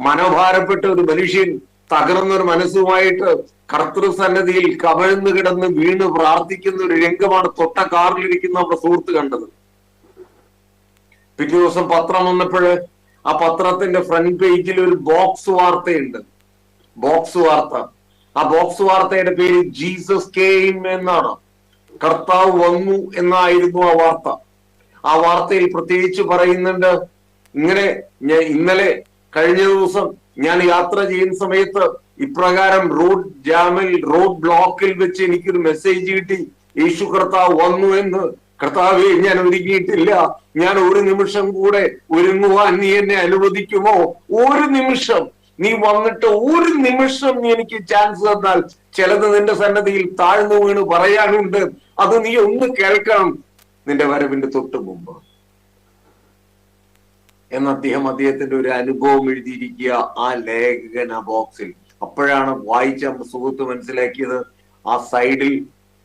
മനോഭാരപ്പെട്ട ഒരു മനുഷ്യൻ തകർന്നൊരു മനസ്സുമായിട്ട് കർത്തൃസന്നദ്ധിയിൽ കമിഴ്ന്നു കിടന്ന് വീണ് പ്രാർത്ഥിക്കുന്ന ഒരു രംഗമാണ് തൊട്ട കാറിലിരിക്കുന്ന നമ്മുടെ സുഹൃത്ത് കണ്ടത്. പിറ്റേ ദിവസം പത്രം വന്നപ്പോഴ് ആ പത്രത്തിന്റെ ഫ്രണ്ട് പേജിൽ ഒരു ബോക്സ് വാർത്തയുണ്ട്. ബോക്സ് വാർത്ത. ആ ബോക്സ് വാർത്തയുടെ പേര് ജീസസ് കെയിം എന്നാണ്. കർത്താവ് വന്നു എന്നായിരുന്നു ആ വാർത്ത. ആ വാർത്തയിൽ പ്രത്യേകിച്ച് പറയുന്നുണ്ട്, ഇങ്ങനെ ഇന്നലെ കഴിഞ്ഞ ദിവസം ഞാൻ യാത്ര ചെയ്യുന്ന സമയത്ത് ഇപ്രകാരം റോഡ് ബ്ലോക്കിൽ വെച്ച് എനിക്കൊരു മെസ്സേജ് കിട്ടി, യേശു കർത്താവ് വന്നു എന്ന്. കർത്താവേ, ഞാൻ ഒരുങ്ങിയിട്ടില്ല, ഞാൻ ഒരു നിമിഷം കൂടെ ഒരുങ്ങുവാൻ നീ എന്നെ അനുവദിക്കുമോ? ഒരു നിമിഷം നീ വന്നിട്ട് ഒരു നിമിഷം നീ എനിക്ക് ചാൻസ് തന്നാൽ ചിലത് നിന്റെ സന്നദ്ധിയിൽ താഴ്ന്നു വീണ് പറയാനുണ്ട്. അത് നീ ഒന്ന് കേൾക്കണം നിന്റെ വരവിന്റെ തൊട്ട് മുമ്പ് എന്ന് അദ്ദേഹത്തിന്റെ ഒരു അനുഭവം എഴുതിയിരിക്കുക ആ ലേഖന ബോക്സിൽ. അപ്പോഴാണ് വായിച്ച സുഹൃത്ത് മനസ്സിലാക്കിയത്, ആ സൈഡിൽ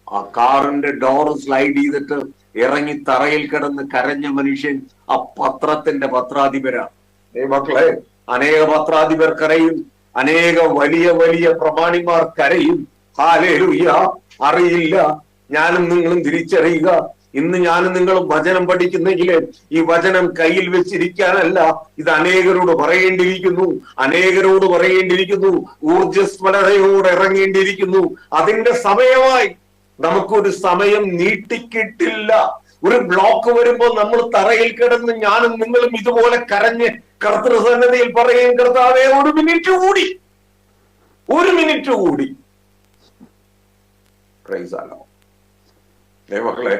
ആ കാറിന്റെ ഡോറ് സ്ലൈഡ് ചെയ്തിട്ട് ഇറങ്ങി തറയിൽ കിടന്ന് കരഞ്ഞ മനുഷ്യൻ ആ പത്രത്തിന്റെ പത്രാധിപരാണ്. മക്കളെ, അനേക പത്രാധിപർ കരയും, അനേക വലിയ വലിയ പ്രമാണിമാർ കരയും. ഹല്ലേലൂയ. അറിയില്ല, ഞാനും നിങ്ങളും തിരിച്ചറിയുക. ഇന്ന് ഞാനും നിങ്ങളും വചനം പഠിക്കുന്നെങ്കിൽ ഈ വചനം കയ്യിൽ വെച്ചിരിക്കാനല്ല, ഇത് അനേകരോട് പറയേണ്ടിയിരിക്കുന്നു, അനേകരോട് പറയേണ്ടിയിരിക്കുന്നു, ഊർജ്ജസ്വലതയോടെ ഇറങ്ങേണ്ടിയിരിക്കുന്നു. അതിന്റെ സമയമായി. നമുക്കൊരു സമയം നീട്ടിക്കിട്ടില്ല. ഒരു ബ്ലോക്ക് വരുമ്പോ നമ്മൾ തറയിൽ കിടന്ന് ഞാനും നിങ്ങളും ഇതുപോലെ കരഞ്ഞ് കർത്തൃസന്നദ്ധിയിൽ പറയും, കർത്താവേ ഒരു മിനിറ്റ് കൂടി, ഒരു മിനിറ്റ് കൂടി. മക്കളെ,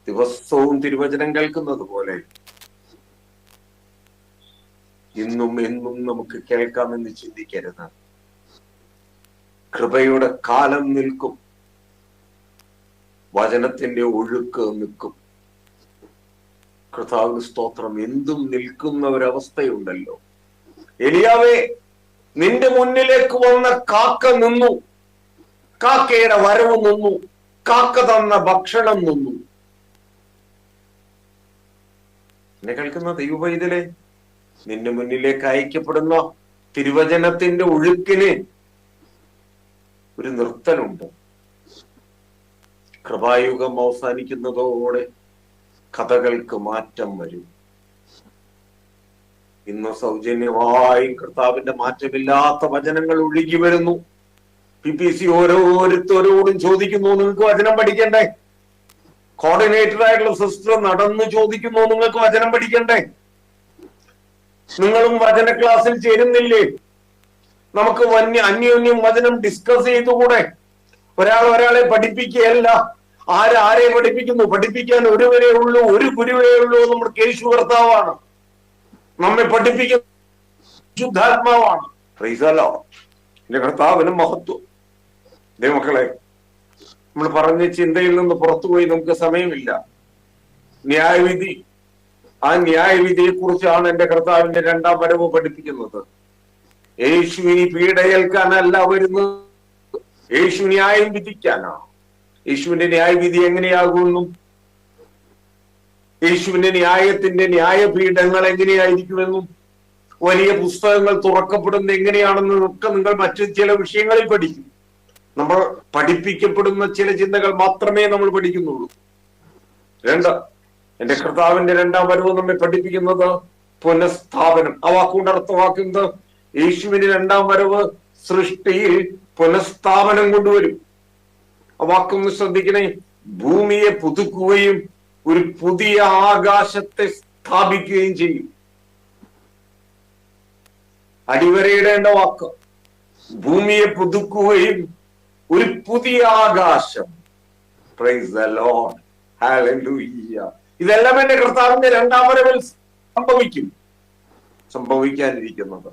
ദിവസവും തിരുവചനം കേൾക്കുന്നത് പോലെ ഇന്നും എന്നും നമുക്ക് കേൾക്കാമെന്ന് ചിന്തിക്കരുത്. കൃപയുടെ കാലം നിൽക്കും, വചനത്തിന്റെ ഒഴുക്ക് നിൽക്കും. കർത്താവിന് സ്തോത്രം. എന്തും നിൽക്കുന്ന ഒരവസ്ഥയുണ്ടല്ലോ. എലിയാവേ, നിന്റെ മുന്നിലേക്ക് വന്ന കാക്ക നിന്നു, കാക്കയുടെ വരവ് നിന്നു, കാക്ക തന്ന ഭക്ഷണം നിന്നു. എന്നെ കേൾക്കുന്ന ദൈവവൈതലേ, നിന്റെ മുന്നിലേക്ക് അയക്കപ്പെടുന്ന തിരുവചനത്തിന്റെ ഒഴുക്കിന് ഒരു നിർത്തലുണ്ട്. കൃപായുഗം അവസാനിക്കുന്നതോടെ കഥകൾക്ക് മാറ്റം വരും. ഇന്ന് സൗജന്യമായി കർത്താവിന്റെ മാറ്റമില്ലാത്ത വചനങ്ങൾ ഒഴുകി വരുന്നു. PPC ഓരോരുത്തരോടും ചോദിക്കുന്നു, നിങ്ങൾക്ക് വചനം പഠിക്കണ്ടേ? കോർഡിനേറ്റർ ആയിട്ടുള്ള സിസ്റ്റർ നടന്ന് ചോദിക്കുന്നു, നിങ്ങൾക്ക് വചനം പഠിക്കണ്ടേ? നിങ്ങളും വചന ക്ലാസ്സിൽ ചേരുന്നില്ലേ? നമുക്ക് അന്യോന്യം വചനം ഡിസ്കസ് ചെയ്തുകൂടെ? ഒരാളെ പഠിപ്പിക്കുകയല്ല, ആരെ പഠിപ്പിക്കുന്നു? പഠിപ്പിക്കാൻ ഒരുവരേ ഉള്ളൂ, ഒരു ഗുരുവേ ഉള്ളൂ. നമ്മുടെ യേശു കർത്താവാണ്. നമ്മെ പഠിപ്പിക്കുന്ന ശുദ്ധാത്മാവാണ്. Price the Lord. എന്റെ കർത്താവിന് മഹത്വം. ദൈവമക്കളെ, നമ്മൾ പറഞ്ഞ ചിന്തയിൽ നിന്ന് പുറത്തുപോയി നമുക്ക് സമയമില്ല. ന്യായവിധി, ആ ന്യായവിധിയെ കുറിച്ചാണ് എന്റെ കർത്താവിന്റെ രണ്ടാം വരവ് പഠിപ്പിക്കുന്നത്. യേശു ഇനി പീഡയേൽക്കാനല്ല വരുന്നത്, യേശു ന്യായം വിധിക്കാനാണ്. യേശുവിന്റെ ന്യായവിധി എങ്ങനെയാകുമെന്നും യേശുവിന്റെ ന്യായത്തിന്റെ ന്യായപീഠങ്ങൾ എങ്ങനെയായിരിക്കുമെന്നും വലിയ പുസ്തകങ്ങൾ തുറക്കപ്പെടുന്ന എങ്ങനെയാണെന്നും ഒക്കെ നിങ്ങൾ മറ്റു ചില വിഷയങ്ങളിൽ പഠിക്കും. നമ്മൾ പഠിപ്പിക്കപ്പെടുന്ന ചില ചിന്തകൾ മാത്രമേ നമ്മൾ പഠിക്കുന്നുള്ളൂ. എന്റെ കർത്താവിന്റെ രണ്ടാം വരവ് നമ്മെ പഠിപ്പിക്കുന്നത് പുനഃസ്ഥാപനം. ആ വാക്കുകൊണ്ട് അർത്ഥമാക്കുന്നത് യേശുവിന്റെ രണ്ടാം വരവ് സൃഷ്ടിയിൽ പുനഃസ്ഥാപനം കൊണ്ടുവരും. ആ വാക്കൊന്ന് ശ്രദ്ധിക്കണേ. ഭൂമിയെ പുതുക്കുകയും ഒരു പുതിയ ആകാശത്തെ സ്ഥാപിക്കുകയും ചെയ്യും. അടിവരയിടേണ്ട വാക്ക്. ഭൂമിയെ പുതുക്കുകയും ഒരു പുതിയ ആകാശം. Price the Lord. ഹല്ലേലൂയ. ഇതെല്ലാം എന്റെ കർത്താവിന്റെ രണ്ടാം വരവിൽ സംഭവിക്കാനിരിക്കുന്നത്.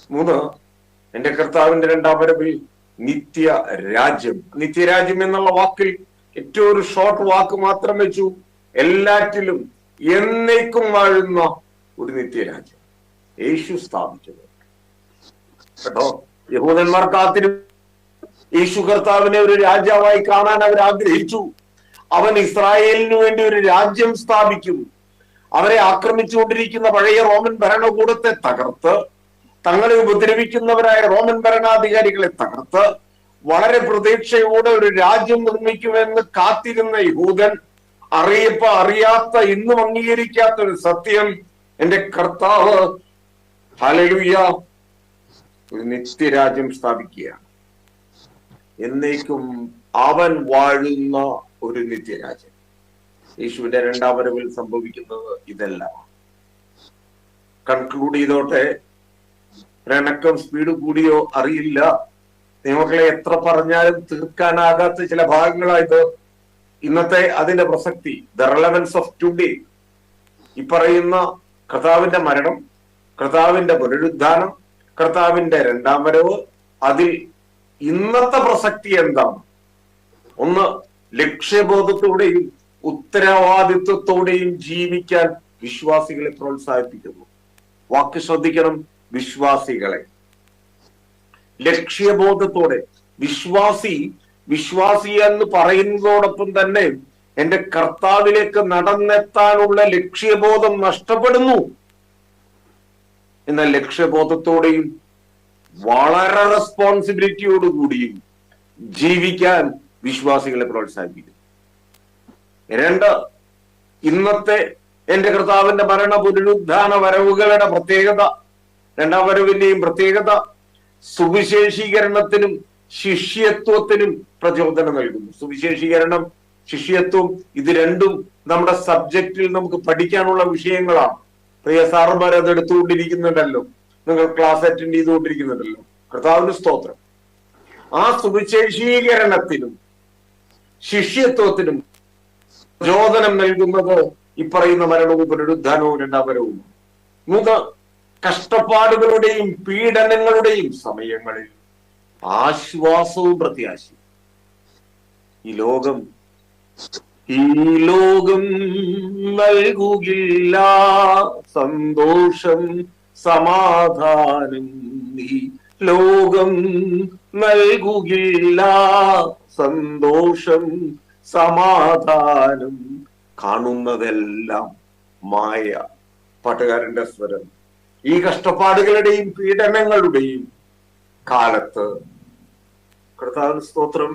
3, എന്റെ കർത്താവിന്റെ രണ്ടാം വരവിൽ നിത്യരാജ്യം. നിത്യരാജ്യം എന്നുള്ള വാക്കിൽ ഏറ്റവും ഒരു ഷോർട്ട് വാക്ക് മാത്രം വെച്ചു. എല്ലാറ്റിലും എന്നേക്കും വാഴുന്ന ഒരു നിത്യരാജ്യം യേശു സ്ഥാപിച്ചത് കേട്ടോ. യഹൂദന്മാർ കാത്തിരും യേശു കർത്താവിനെ ഒരു രാജാവായി കാണാൻ അവർ ആഗ്രഹിച്ചു. അവൻ ഇസ്രായേലിനു വേണ്ടി ഒരു രാജ്യം സ്ഥാപിക്കും. അവരെ ആക്രമിച്ചുകൊണ്ടിരിക്കുന്ന പഴയ റോമൻ ഭരണകൂടത്തെ തകർത്ത്, തങ്ങളെ ഉപദ്രവിക്കുന്നവരായ റോമൻ ഭരണാധികാരികളെ തകർത്ത് വളരെ പ്രതീക്ഷയോടെ ഒരു രാജ്യം നിർമ്മിക്കുമെന്ന് കാത്തിരുന്ന യഹൂദൻ അറിയാത്ത, ഇന്നും അംഗീകരിക്കാത്ത ഒരു സത്യം, എന്റെ കർത്താവ് ഹല്ലേലൂയ ഒരു നിത്യരാജ്യം സ്ഥാപിക്കുകയാണ്. എന്നേക്കും അവൻ വാഴുന്ന ഒരു നിത്യരാജ്യം. യേശുവിന്റെ രണ്ടാം വരവിൽ സംഭവിക്കുന്നത് ഇതെല്ലാം. കൺക്ലൂഡ് ചെയ്തോട്ടെ. ഒരനക്കം സ്പീഡ് കൂടിയോ അറിയില്ല. നിയമങ്ങളെ എത്ര പറഞ്ഞാലും തീർക്കാനാകാത്ത ചില ഭാഗങ്ങളായത് ഇന്നത്തെ അതിന്റെ പ്രസക്തി. The relevance of today. ഈ പറയുന്ന കർത്താവിന്റെ മരണം, കർത്താവിന്റെ പുനരുദ്ധാനം, കർത്താവിന്റെ രണ്ടാം വരവ്, അതിൽ ഇന്നത്തെ പ്രസക്തി എന്താണ്? ഒന്ന്, ലക്ഷ്യബോധത്തോടെയും ഉത്തരവാദിത്വത്തോടെയും ജീവിക്കാൻ വിശ്വാസികളെ പ്രോത്സാഹിപ്പിക്കുന്നു. വാക്ക് ശ്രദ്ധിക്കണം, വിശ്വാസികളെ. ലക്ഷ്യബോധത്തോടെ വിശ്വാസി എന്ന് പറയുന്നതോടൊപ്പം തന്നെ എന്റെ കർത്താവിലേക്ക് നടന്നെത്താനുള്ള ലക്ഷ്യബോധം നഷ്ടപ്പെടുന്നു. എന്നാൽ ലക്ഷ്യബോധത്തോടെയും വളരെ റെസ്പോൺസിബിലിറ്റിയോടുകൂടിയും ജീവിക്കാൻ വിശ്വാസികളെ പ്രോത്സാഹിപ്പിക്കുന്നു. രണ്ട്, ഇന്നത്തെ എന്റെ കർത്താവിന്റെ മരണ പുനരുദ്ധാന വരവുകളുടെ പ്രത്യേകത, രണ്ടാം വരവിന്റെയും പ്രത്യേകത സുവിശേഷീകരണത്തിനും ശിഷ്യത്വത്തിനും പ്രചോദനം നൽകുന്നു. സുവിശേഷീകരണം, ശിഷ്യത്വം, ഇത് രണ്ടും നമ്മുടെ സബ്ജക്റ്റിൽ നമുക്ക് പഠിക്കാനുള്ള വിഷയങ്ങളാണ്. പ്രിയ സാറുമാർ അത് എടുത്തുകൊണ്ടിരിക്കുന്നുണ്ടല്ലോ, നിങ്ങൾ ക്ലാസ് അറ്റൻഡ് ചെയ്തുകൊണ്ടിരിക്കുന്നുണ്ടല്ലോ. കർത്താവിന് സ്തോത്രം. ആ സുവിശേഷീകരണത്തിനും ശിഷ്യത്വത്തിനും പ്രചോദനം നൽകുന്നത് ഈ പറയുന്ന മരണവും പുനരുദ്ധാനവും രണ്ടാം വരവും. മൂന്ന്, കഷ്ടപ്പാടുകളുടെയും പീഡനങ്ങളുടെയും സമയങ്ങളിൽ ആശ്വാസവും പ്രത്യാശയും. ഈ ലോകം നൽകുകില്ല സന്തോഷം സമാധാനം, ഈ ലോകം നൽകുകില്ല സന്തോഷം സമാധാനം, കാണുന്നതെല്ലാം മായ. പാട്ടുകാരന്റെ സ്വരം. ഈ കഷ്ടപ്പാടുകളുടെയും പീഡനങ്ങളുടെയും കാലത്ത് കർത്താവിന് സ്തോത്രം,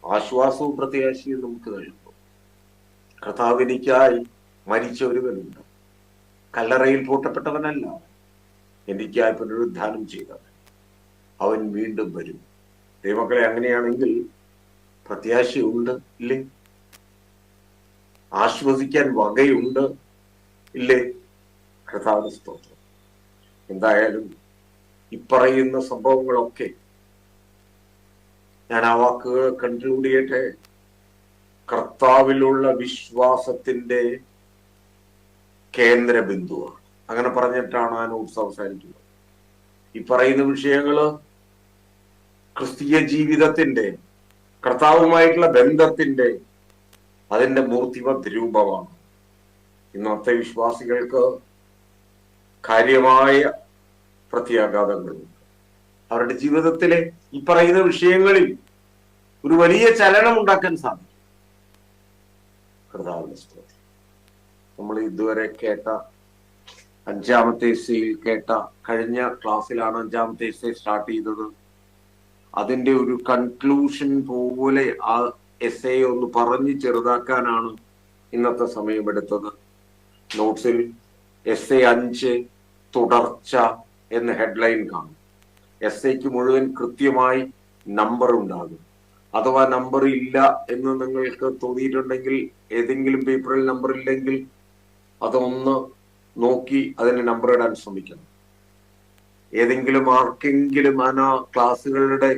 ആശ്വാസവും പ്രത്യാശയും നമുക്ക് നൽകുന്നു. കർത്താവിനിക്കായി മരിച്ച ഒരുവനുണ്ട്, കല്ലറയിൽ പൂട്ടപ്പെട്ടവനല്ല, എനിക്കായി പുനരുദ്ധാനം ചെയ്തവൻ, അവൻ വീണ്ടും വരും. ദൈവമക്കളെ, അങ്ങനെയാണെങ്കിൽ പ്രത്യാശയുണ്ട് ഇല്ലേ? ആശ്വസിക്കാൻ വകയുണ്ട് ഇല്ലേ? കർത്താവിന് സ്തോത്രം. എന്തായാലും ഇപ്പറയുന്ന സംഭവങ്ങളൊക്കെ ഞാൻ ആ വാക്കുകൾ കൺക്ലൂഡ് ചെയ്യട്ടെ. കർത്താവിലുള്ള വിശ്വാസത്തിന്റെ കേന്ദ്ര ബിന്ദുവാണ്. അങ്ങനെ പറഞ്ഞിട്ടാണ് ആ നോട്ട്സ് അവസാനിക്കുന്നത്. ഈ പറയുന്ന വിഷയങ്ങള് ക്രിസ്തീയ ജീവിതത്തിന്റെ, കർത്താവുമായിട്ടുള്ള ബന്ധത്തിന്റെ, അതിന്റെ മൂർത്തിമത് രൂപമാണ്. ഇന്നത്തെ വിശ്വാസികൾക്ക് കാര്യമായ പ്രത്യാഘാതങ്ങളുണ്ട്. അവരുടെ ജീവിതത്തിലെ ഈ പറയുന്ന വിഷയങ്ങളിൽ ഒരു വലിയ ചലനം ഉണ്ടാക്കാൻ സാധിക്കും. കർത്താവിന്റെ സ്തോത്രം. നമ്മൾ ഇതുവരെ കേട്ട അഞ്ചാമത്തെ എസ്സേയിൽ കേട്ട, കഴിഞ്ഞ ക്ലാസ്സിലാണ് അഞ്ചാമത്തെ എസ്സേ സ്റ്റാർട്ട് ചെയ്തത്. അതിന്റെ ഒരു കൺക്ലൂഷൻ പോലെ ആ എസ്സേ ഒന്ന് പറഞ്ഞ് ചെറുതാക്കാനാണ് ഇന്നത്തെ സമയമെടുത്തത്. നോട്ട്സിൽ എസ്സേ 5 തുടർച്ച എന്ന ഹെഡ്ലൈൻ കാണും. എസ്സേക്ക് മുഴുവൻ കൃത്യമായി നമ്പർ ഉണ്ടാകും. അഥവാ നമ്പർ ഇല്ല എന്ന് നിങ്ങൾക്ക് തോന്നിയിട്ടുണ്ടെങ്കിൽ, ഏതെങ്കിലും പേപ്പറിൽ നമ്പർ ഇല്ലെങ്കിൽ അതൊന്ന് നോക്കി അതിന് നമ്പർ ഇടാൻ ശ്രമിക്കണം. ഏതെങ്കിലും ആർക്കെങ്കിലും ആ ക്ലാസ്സുകളുടെ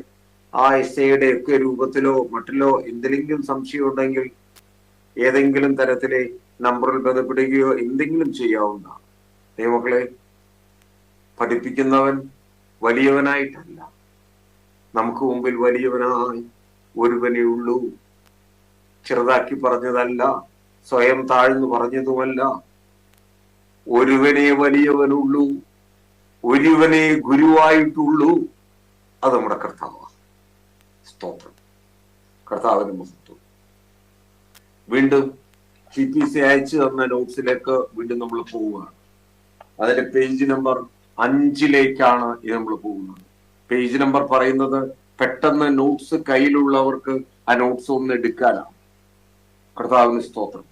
ആ എസ്സേയുടെ ഒക്കെ രൂപത്തിലോ മറ്റിലോ എന്തെങ്കിലും സംശയം ഉണ്ടെങ്കിൽ ഏതെങ്കിലും തരത്തിലെ നമ്പറിൽ ബന്ധപ്പെടുകയോ എന്തെങ്കിലും ചെയ്യാവുന്നതാണ്. ദൈവമക്കളെ, പഠിപ്പിക്കുന്നവൻ വലിയവനായിട്ടല്ല, നമുക്ക് മുമ്പിൽ വലിയവനായി ഒരുവനേ ഉള്ളൂ. ചെറുതാക്കി പറഞ്ഞതല്ല, സ്വയം താഴ്ന്നു പറഞ്ഞതുമല്ല. ഒരുവനെ വലിയവനുള്ളൂ, ഒരുവനെ ഗുരുവായിട്ടുള്ളൂ. അത് നമ്മുടെ കർത്താവാണ്. സ്തോത്രം. കർത്താവിന് മഹത്വം. വീണ്ടും CPC അയച്ചു തന്ന നോട്ട്സിലേക്ക് വീണ്ടും നമ്മൾ പോവുകയാണ്. അതിന്റെ പേജ് നമ്പർ 5 ഇത് നമ്മൾ പോകുന്നത്. പേജ് നമ്പർ പറയുന്നത് പെട്ടെന്ന് നോട്ട്സ് കയ്യിലുള്ളവർക്ക് ആ നോട്ട്സ് ഒന്ന് എടുക്കാനാണ്. കർത്താവിന് സ്തോത്രം.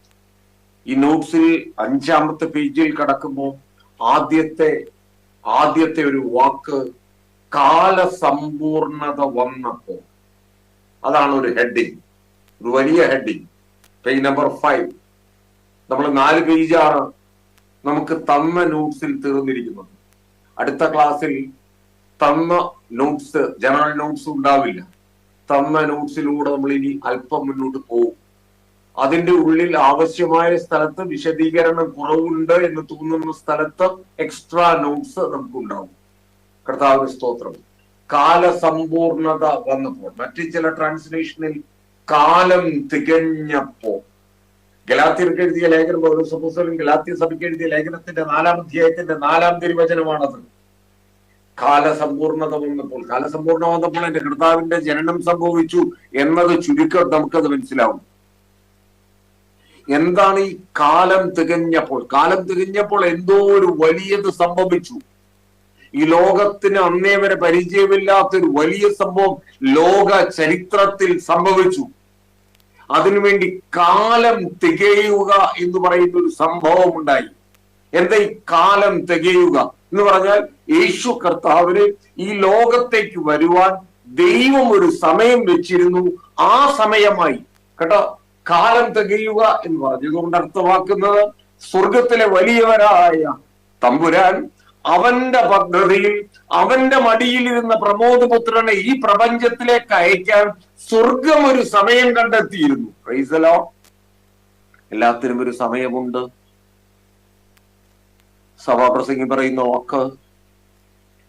ഈ നോട്ട്സിൽ 5-ാമത്തെ പേജിൽ കടക്കുമ്പോൾ ആദ്യത്തെ ഒരു വാക്ക് കാലസമ്പൂർണത വന്നപ്പോൾ, അതാണ് ഒരു ഹെഡിങ്, ഒരു വലിയ ഹെഡിങ്. Page number 5. നമ്മൾ 4 പേജാണ് നമുക്ക് തന്ന നോട്ട്സിൽ തീർന്നിരിക്കുന്നത്. അടുത്ത ക്ലാസ്സിൽ തന്ന നോട്ട്സ്, ജനറൽ നോട്ട്സ് ഉണ്ടാവില്ല. തന്ന നോട്ട്സിലൂടെ നമ്മൾ ഇനി അല്പം മുന്നോട്ട് പോകും. അതിന്റെ ഉള്ളിൽ ആവശ്യമായ സ്ഥലത്ത് വിശദീകരണം കുറവുണ്ട് എന്ന് തോന്നുന്ന സ്ഥലത്ത് എക്സ്ട്രാ നോട്ട്സ് നമുക്കുണ്ടാവും. കർത്താവിന് സ്തോത്രം. കാലസമ്പൂർണത വന്നപ്പോൾ, മറ്റു ചില ട്രാൻസ്ലേഷനിൽ കാലം തികഞ്ഞപ്പോ, ഗലാത്യർക്ക് എഴുതിയ ലേഖനം, പൗലോസ് ഗലാത്യ സഭയ്ക്ക് എഴുതിയ ലേഖനത്തിന്റെ 4-ാം അധ്യായത്തിന്റെ 4-ാം തിരുവചനമാണത്. കാലസമ്പൂർണത വന്നപ്പോൾ, കാലസമ്പൂർണ്ണ വന്നപ്പോൾ എന്റെ കർത്താവിന്റെ ജനനം സംഭവിച്ചു എന്നത് ചുരുക്കം നമുക്കത് മനസ്സിലാവും. എന്താണ് ഈ കാലം തികഞ്ഞപ്പോൾ? കാലം തികഞ്ഞപ്പോൾ എന്തോ ഒരു വലിയത് സംഭവിച്ചു. ഈ ലോകത്തിന് അന്നേ വരെ പരിചയമില്ലാത്തൊരു വലിയ സംഭവം ലോക ചരിത്രത്തിൽ സംഭവിച്ചു. അതിനുവേണ്ടി കാലം തികയുക എന്ന് പറയുന്ന ഒരു സംഭവം ഉണ്ടായി. എന്താ ഈ കാലം തികയുക എന്ന് പറഞ്ഞാൽ? യേശു കർത്താവിന് ഈ ലോകത്തേക്ക് വരുവാൻ ദൈവം ഒരു സമയം വെച്ചിരുന്നു. ആ സമയമായി കേട്ടോ. കാലം തികയുക എന്ന് പറഞ്ഞതുകൊണ്ട് അർത്ഥമാക്കുന്നത് സ്വർഗത്തിലെ വലിയവരായ തമ്പുരാൻ അവന്റെ പദ്ധതിയിൽ അവന്റെ മടിയിലിരുന്ന പ്രമോദപുത്രനെ ഈ പ്രപഞ്ചത്തിലേക്ക് അയക്കാൻ സ്വർഗം ഒരു സമയം കണ്ടെത്തിയിരുന്നു. Price the Lord. എല്ലാത്തിനും ഒരു സമയമുണ്ട്. സഭാപ്രസംഗി പറയുന്ന വാക്ക്,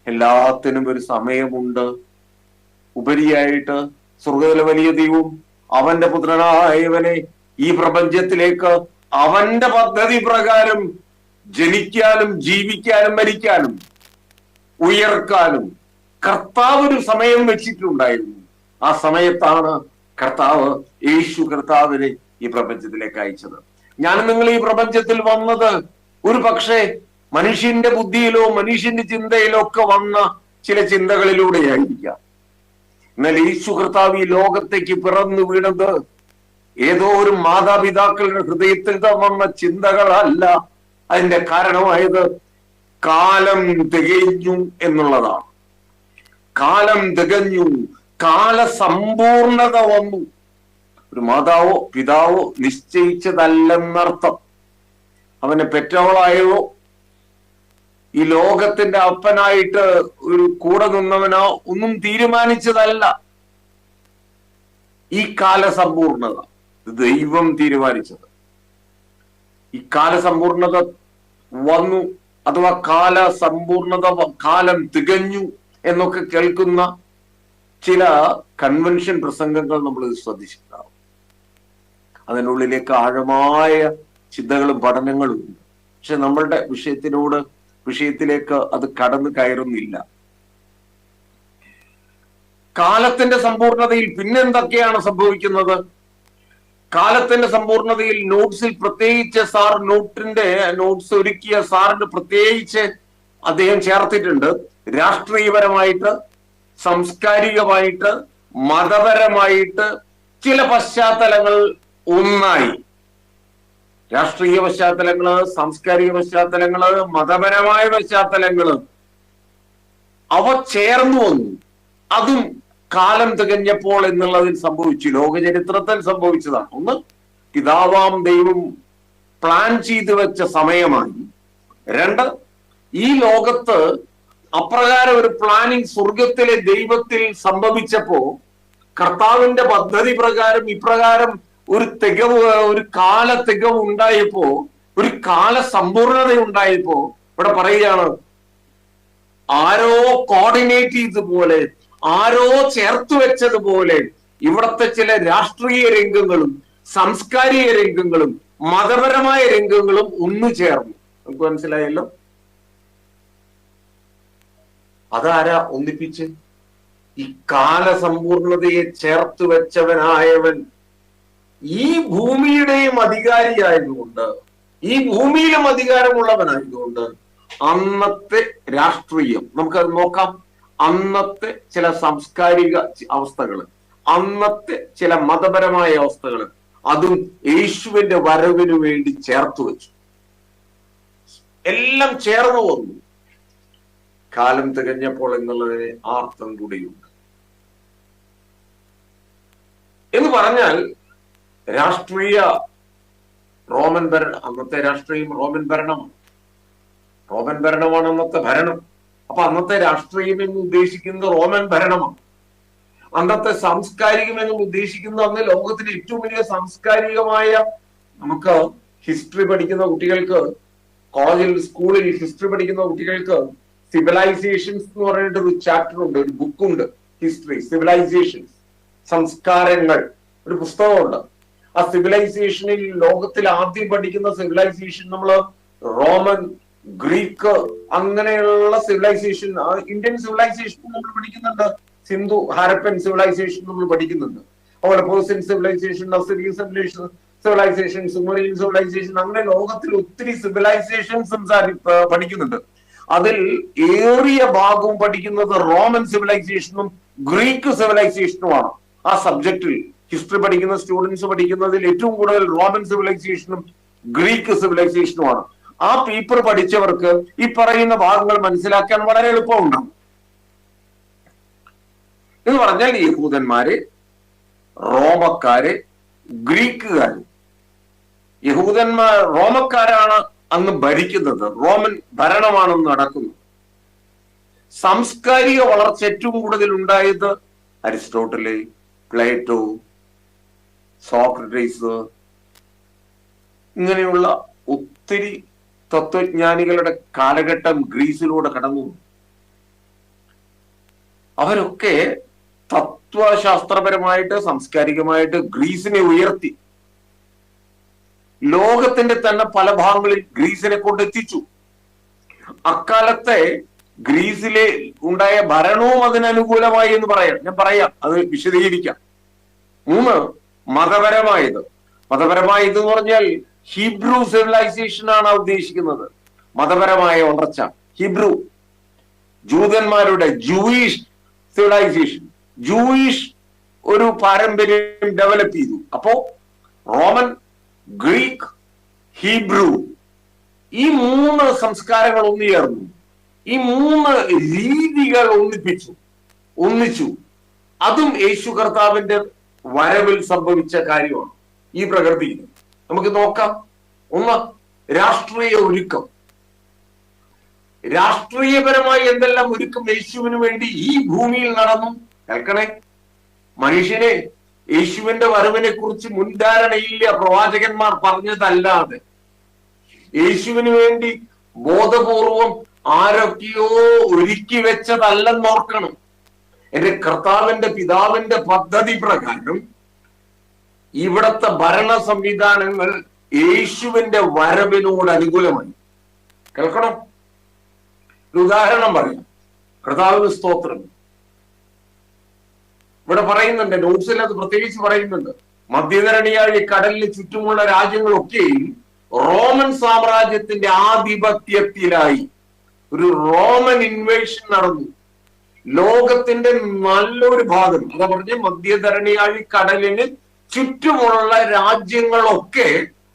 എല്ലാത്തിനും ഒരു സമയമുണ്ട്. ഉപരിയായിട്ട് സ്വർഗത്തിലെ വലിയ ദൈവം അവന്റെ പുത്രനായവനെ ഈ പ്രപഞ്ചത്തിലേക്ക് അവന്റെ പദ്ധതി പ്രകാരം ജനിക്കാനും ജീവിക്കാനും മരിക്കാനും ഉയർക്കാനും കർത്താവ് ഒരു സമയം വെച്ചിട്ടുണ്ടായിരുന്നു. ആ സമയത്താണ് കർത്താവ് യേശു കർത്താവിനെ ഈ പ്രപഞ്ചത്തിലേക്ക് അയച്ചത്. ഞാൻ നിങ്ങൾ ഈ പ്രപഞ്ചത്തിൽ വന്നത് ഒരു പക്ഷേ മനുഷ്യന്റെ ബുദ്ധിയിലോ മനുഷ്യന്റെ ചിന്തയിലോ ഒക്കെ വന്ന ചില ചിന്തകളിലൂടെയായിരിക്കാം. എന്നാൽ യേശു കർത്താവ് ഈ ലോകത്തേക്ക് പിറന്നു വീണത് ഏതോ ഒരു മാതാപിതാക്കളുടെ ഹൃദയത്തിൽ വന്ന ചിന്തകളല്ല. അതിന്റെ കാരണമായത് കാലം തികഞ്ഞു എന്നുള്ളതാണ്. കാലം തികഞ്ഞു, കാലസമ്പൂർണത വന്നു. ഒരു മാതാവോ പിതാവോ നിശ്ചയിച്ചതല്ലെന്നർത്ഥം. അവനെ പെറ്റവളായോ ഈ ലോകത്തിന്റെ അപ്പനായിട്ട് ഒരു കൂടെ നിന്നവനോ ഒന്നും തീരുമാനിച്ചതല്ല. ഈ കാലസമ്പൂർണത ദൈവം തീരുമാനിച്ചത്. ഈ കാലസമ്പൂർണത വന്നു, അഥവാ കാലസമ്പൂർണത, കാലം തികഞ്ഞു എന്നൊക്കെ കേൾക്കുന്ന ചില കൺവെൻഷൻ പ്രസംഗങ്ങൾ നമ്മൾ ശ്രദ്ധിച്ചിട്ടുണ്ടാവും. അതിനുള്ളിലേക്ക് ആഴമായ ചിന്തകളും പഠനങ്ങളും ഉണ്ട്. പക്ഷെ നമ്മളുടെ വിഷയത്തിലേക്ക് അത് കടന്നു കയറുന്നില്ല. കാലത്തിന്റെ സമ്പൂർണതയിൽ പിന്നെന്തൊക്കെയാണ് സംഭവിക്കുന്നത്? കാലത്തിന്റെ സമ്പൂർണതയിൽ നോട്ട്സിൽ പ്രത്യേകിച്ച് നോട്ട്സ് ഒരുക്കിയ സാറിന് പ്രത്യേകിച്ച് അദ്ദേഹം ചേർത്തിട്ടുണ്ട്. രാഷ്ട്രീയപരമായിട്ട്, സാംസ്കാരികമായിട്ട്, മതപരമായിട്ട് ചില പശ്ചാത്തലങ്ങൾ ഒന്നായി. രാഷ്ട്രീയ പശ്ചാത്തലങ്ങള്, സാംസ്കാരിക പശ്ചാത്തലങ്ങള്, മതപരമായ പശ്ചാത്തലങ്ങള് അവ ചേർന്നു വന്നു. അതും കാലം തികഞ്ഞപ്പോൾ എന്നുള്ളതിൽ സംഭവിച്ചു. ലോകചരിത്രത്തിൽ സംഭവിച്ചതാണ്. ഒന്ന്, പിതാവാം ദൈവം പ്ലാൻ ചെയ്തു വെച്ച സമയമായി. രണ്ട്, ഈ ലോകത്ത് അപ്രകാരം ഒരു പ്ലാനിങ് സ്വർഗത്തിലെ ദൈവത്തിൽ സംഭവിച്ചപ്പോ കർത്താവിന്റെ പദ്ധതി പ്രകാരം ഇപ്രകാരം ഒരു കാല തികവ് ഉണ്ടായപ്പോ, ഒരു കാല സമ്പൂർണത ഉണ്ടായപ്പോ ഇവിടെ പറയുകയാണ്, ആരോ കോർഡിനേറ്റ് ചെയ്തതുപോലെ, ആരോ ചേർത്ത് വെച്ചതുപോലെ ഇവിടത്തെ ചില രാഷ്ട്രീയ രംഗങ്ങളും സാംസ്കാരിക രംഗങ്ങളും മതപരമായ രംഗങ്ങളും ഒന്നു ചേർന്നു. നമുക്ക് മനസ്സിലായല്ലോ. അതാരാ ഒന്നിപ്പിച്ച്? ഈ കാലസമ്പൂർണതയെ ചേർത്ത് വെച്ചവനായവൻ ഈ ഭൂമിയുടെയും അധികാരിയായതുകൊണ്ട്, ഈ ഭൂമിയിലും അധികാരമുള്ളവനായതുകൊണ്ട് അന്നത്തെ രാഷ്ട്രീയം നമുക്കത് നോക്കാം. അന്നത്തെ ചില സാംസ്കാരിക അവസ്ഥകള്, അന്നത്തെ ചില മതപരമായ അവസ്ഥകള്, അതും യേശുവിന്റെ വരവിനു വേണ്ടി ചേർത്ത് വെച്ചു. എല്ലാം ചേർന്നു വന്നു. കാലം തികഞ്ഞപ്പോൾ എന്നുള്ളതിന് ആർത്ഥം കൂടിയുണ്ട്. എന്ന് പറഞ്ഞാൽ രാഷ്ട്രീയ റോമൻ ഭരണം, അന്നത്തെ രാഷ്ട്രീയം റോമൻ ഭരണമാണ്. റോമൻ ഭരണമാണ് അന്നത്തെ ഭരണം. അപ്പൊ അന്നത്തെ രാഷ്ട്രീയം എന്ന് ഉദ്ദേശിക്കുന്നത് റോമൻ ഭരണമാണ്. അന്നത്തെ സാംസ്കാരികം എന്ന് ഉദ്ദേശിക്കുന്നത് അന്ന് ലോകത്തിലെ ഏറ്റവും വലിയ സാംസ്കാരികമായ, നമുക്ക് ഹിസ്റ്ററി പഠിക്കുന്ന കുട്ടികൾക്ക്, കോളേജിൽ സ്കൂളിൽ ഹിസ്റ്ററി പഠിക്കുന്ന കുട്ടികൾക്ക് സിവിലൈസേഷൻസ് എന്ന് പറഞ്ഞിട്ട് ഒരു ചാപ്റ്റർ ഉണ്ട്, ഒരു ബുക്കുണ്ട്, ഹിസ്റ്ററി സിവിലൈസേഷൻസ്, സംസ്കാരങ്ങൾ, ഒരു പുസ്തകമുണ്ട്. ആ സിവിലൈസേഷനിൽ ലോകത്തിൽ ആദ്യം പഠിക്കുന്ന സിവിലൈസേഷൻ നമ്മൾ റോമൻ, ഗ്രീക്ക്, അങ്ങനെയുള്ള സിവിലൈസേഷൻ, ഇന്ത്യൻ സിവിലൈസേഷൻ നമ്മൾ പഠിക്കുന്നുണ്ട്, സിന്ധു ഹാരപ്പൻ സിവിലൈസേഷൻ നമ്മൾ പഠിക്കുന്നുണ്ട്, അതുപോലെ Persian civilization, Assyrian civilization, Sumerian civilization, അങ്ങനെ ലോകത്തിൽ ഒത്തിരി സിവിലൈസേഷൻസ് പഠിക്കുന്നുണ്ട്. അതിൽ ഏറിയ ഭാഗവും പഠിക്കുന്നത് റോമൻ സിവിലൈസേഷനും ഗ്രീക്ക് സിവിലൈസേഷനുമാണ്. ആ സബ്ജക്റ്റിൽ ഹിസ്റ്ററി പഠിക്കുന്ന സ്റ്റുഡൻസ് പഠിക്കുന്നതിൽ ഏറ്റവും കൂടുതൽ റോമൻ സിവിലൈസേഷനും ഗ്രീക്ക് സിവിലൈസേഷനുമാണ്. ആ പേപ്പർ പഠിച്ചവർക്ക് ഈ പറയുന്ന ഭാഗങ്ങൾ മനസ്സിലാക്കാൻ വളരെ എളുപ്പമുണ്ടാകും. എന്ന് പറഞ്ഞാൽ യഹൂദന്മാര്, റോമക്കാര്, ഗ്രീക്കുകാര്, റോമക്കാരാണ് അന്ന് ഭരിക്കുന്നത്, റോമൻ ഭരണമാണ് നടക്കുന്നത്. സാംസ്കാരിക വളർച്ച ഏറ്റവും കൂടുതൽ ഉണ്ടായത് അരിസ്റ്റോട്ടല്, പ്ലേറ്റോ, സോക്രട്ടീസ്, ഇങ്ങനെയുള്ള ഒത്തിരി തത്വജ്ഞാനികളുടെ കാലഘട്ടം ഗ്രീസിലൂടെ കടന്നു. അവരൊക്കെ തത്വശാസ്ത്രപരമായിട്ട്, സാംസ്കാരികമായിട്ട് ഗ്രീസിനെ ഉയർത്തി. ലോകത്തിന്റെ തന്നെ പല ഭാഗങ്ങളിൽ ഗ്രീസിനെ കൊണ്ടെത്തിച്ചു. അക്കാലത്തെ ഗ്രീസിലെ ഉണ്ടായ ഭരണവും അതിനനുകൂലമായി എന്ന് ഞാൻ പറയാം, അത് വിശദീകരിക്കാം. 3, മതപരമായത്. മതപരമായത് എന്ന് പറഞ്ഞാൽ ഹീബ്രു സിവിലൈസേഷൻ ആണ് ഉദ്ദേശിക്കുന്നത്. മതപരമായ വളർച്ച, ഹീബ്രു, ജൂതന്മാരുടെ ജൂയിഷ് സിവിലൈസേഷൻ, ജൂയിഷ് ഒരു പാരമ്പര്യം ഡെവലപ്പ് ചെയ്തു. അപ്പോ റോമൻ, ഗ്രീക്ക്, ഹീബ്രു, ഈ 3 സംസ്കാരങ്ങൾ ഒന്നുചേർന്നു. ഈ 3 രീതികൾ ഒന്നിച്ചു. അതും യേശു കർത്താവിന്റെ വരവിൽ സംഭവിച്ച കാര്യമാണ്. ഈ പ്രകൃതിയിൽ നമുക്ക് നോക്കാം. 1, രാഷ്ട്രീയ ഒരുക്കം. രാഷ്ട്രീയപരമായി എന്തെല്ലാം ഒരുക്കം യേശുവിന് വേണ്ടി ഈ ഭൂമിയിൽ നടന്നു. കേൾക്കണേ, മനുഷ്യനെ യേശുവിന്റെ വരവിനെ കുറിച്ച് മുൻധാരണയില്ല, പ്രവാചകന്മാർ പറഞ്ഞതല്ലാതെ. യേശുവിന് വേണ്ടി ബോധപൂർവം ആരൊക്കെയോ ഒരുക്കി വെച്ചതല്ലെന്നോർക്കണം. എന്റെ കർത്താവിന്റെ പിതാവിന്റെ പദ്ധതി പ്രകാരം ഇവിടത്തെ ഭരണ സംവിധാനങ്ങൾ യേശുവിന്റെ വരവിനോട് അനുകൂലമായി. കേൾക്കണം, ഒരു ഉദാഹരണം പറയാം. കർത്താവിന് സ്തോത്രം. ഇവിടെ പറയുന്നുണ്ട്, നോട്ട്സിൽ അത് പ്രത്യേകിച്ച് പറയുന്നുണ്ട്, മധ്യധരണിയായി കടലിന് ചുറ്റുമുള്ള രാജ്യങ്ങളൊക്കെയും റോമൻ സാമ്രാജ്യത്തിന്റെ ആധിപത്യത്തിലായി. ഒരു റോമൻ ഇൻവേഷൻ നടന്നു. ലോകത്തിന്റെ നല്ലൊരു ഭാഗം, അതാ പറഞ്ഞ മധ്യധരണിയാഴി കടലിന് ചുറ്റുമുള്ള രാജ്യങ്ങളൊക്കെ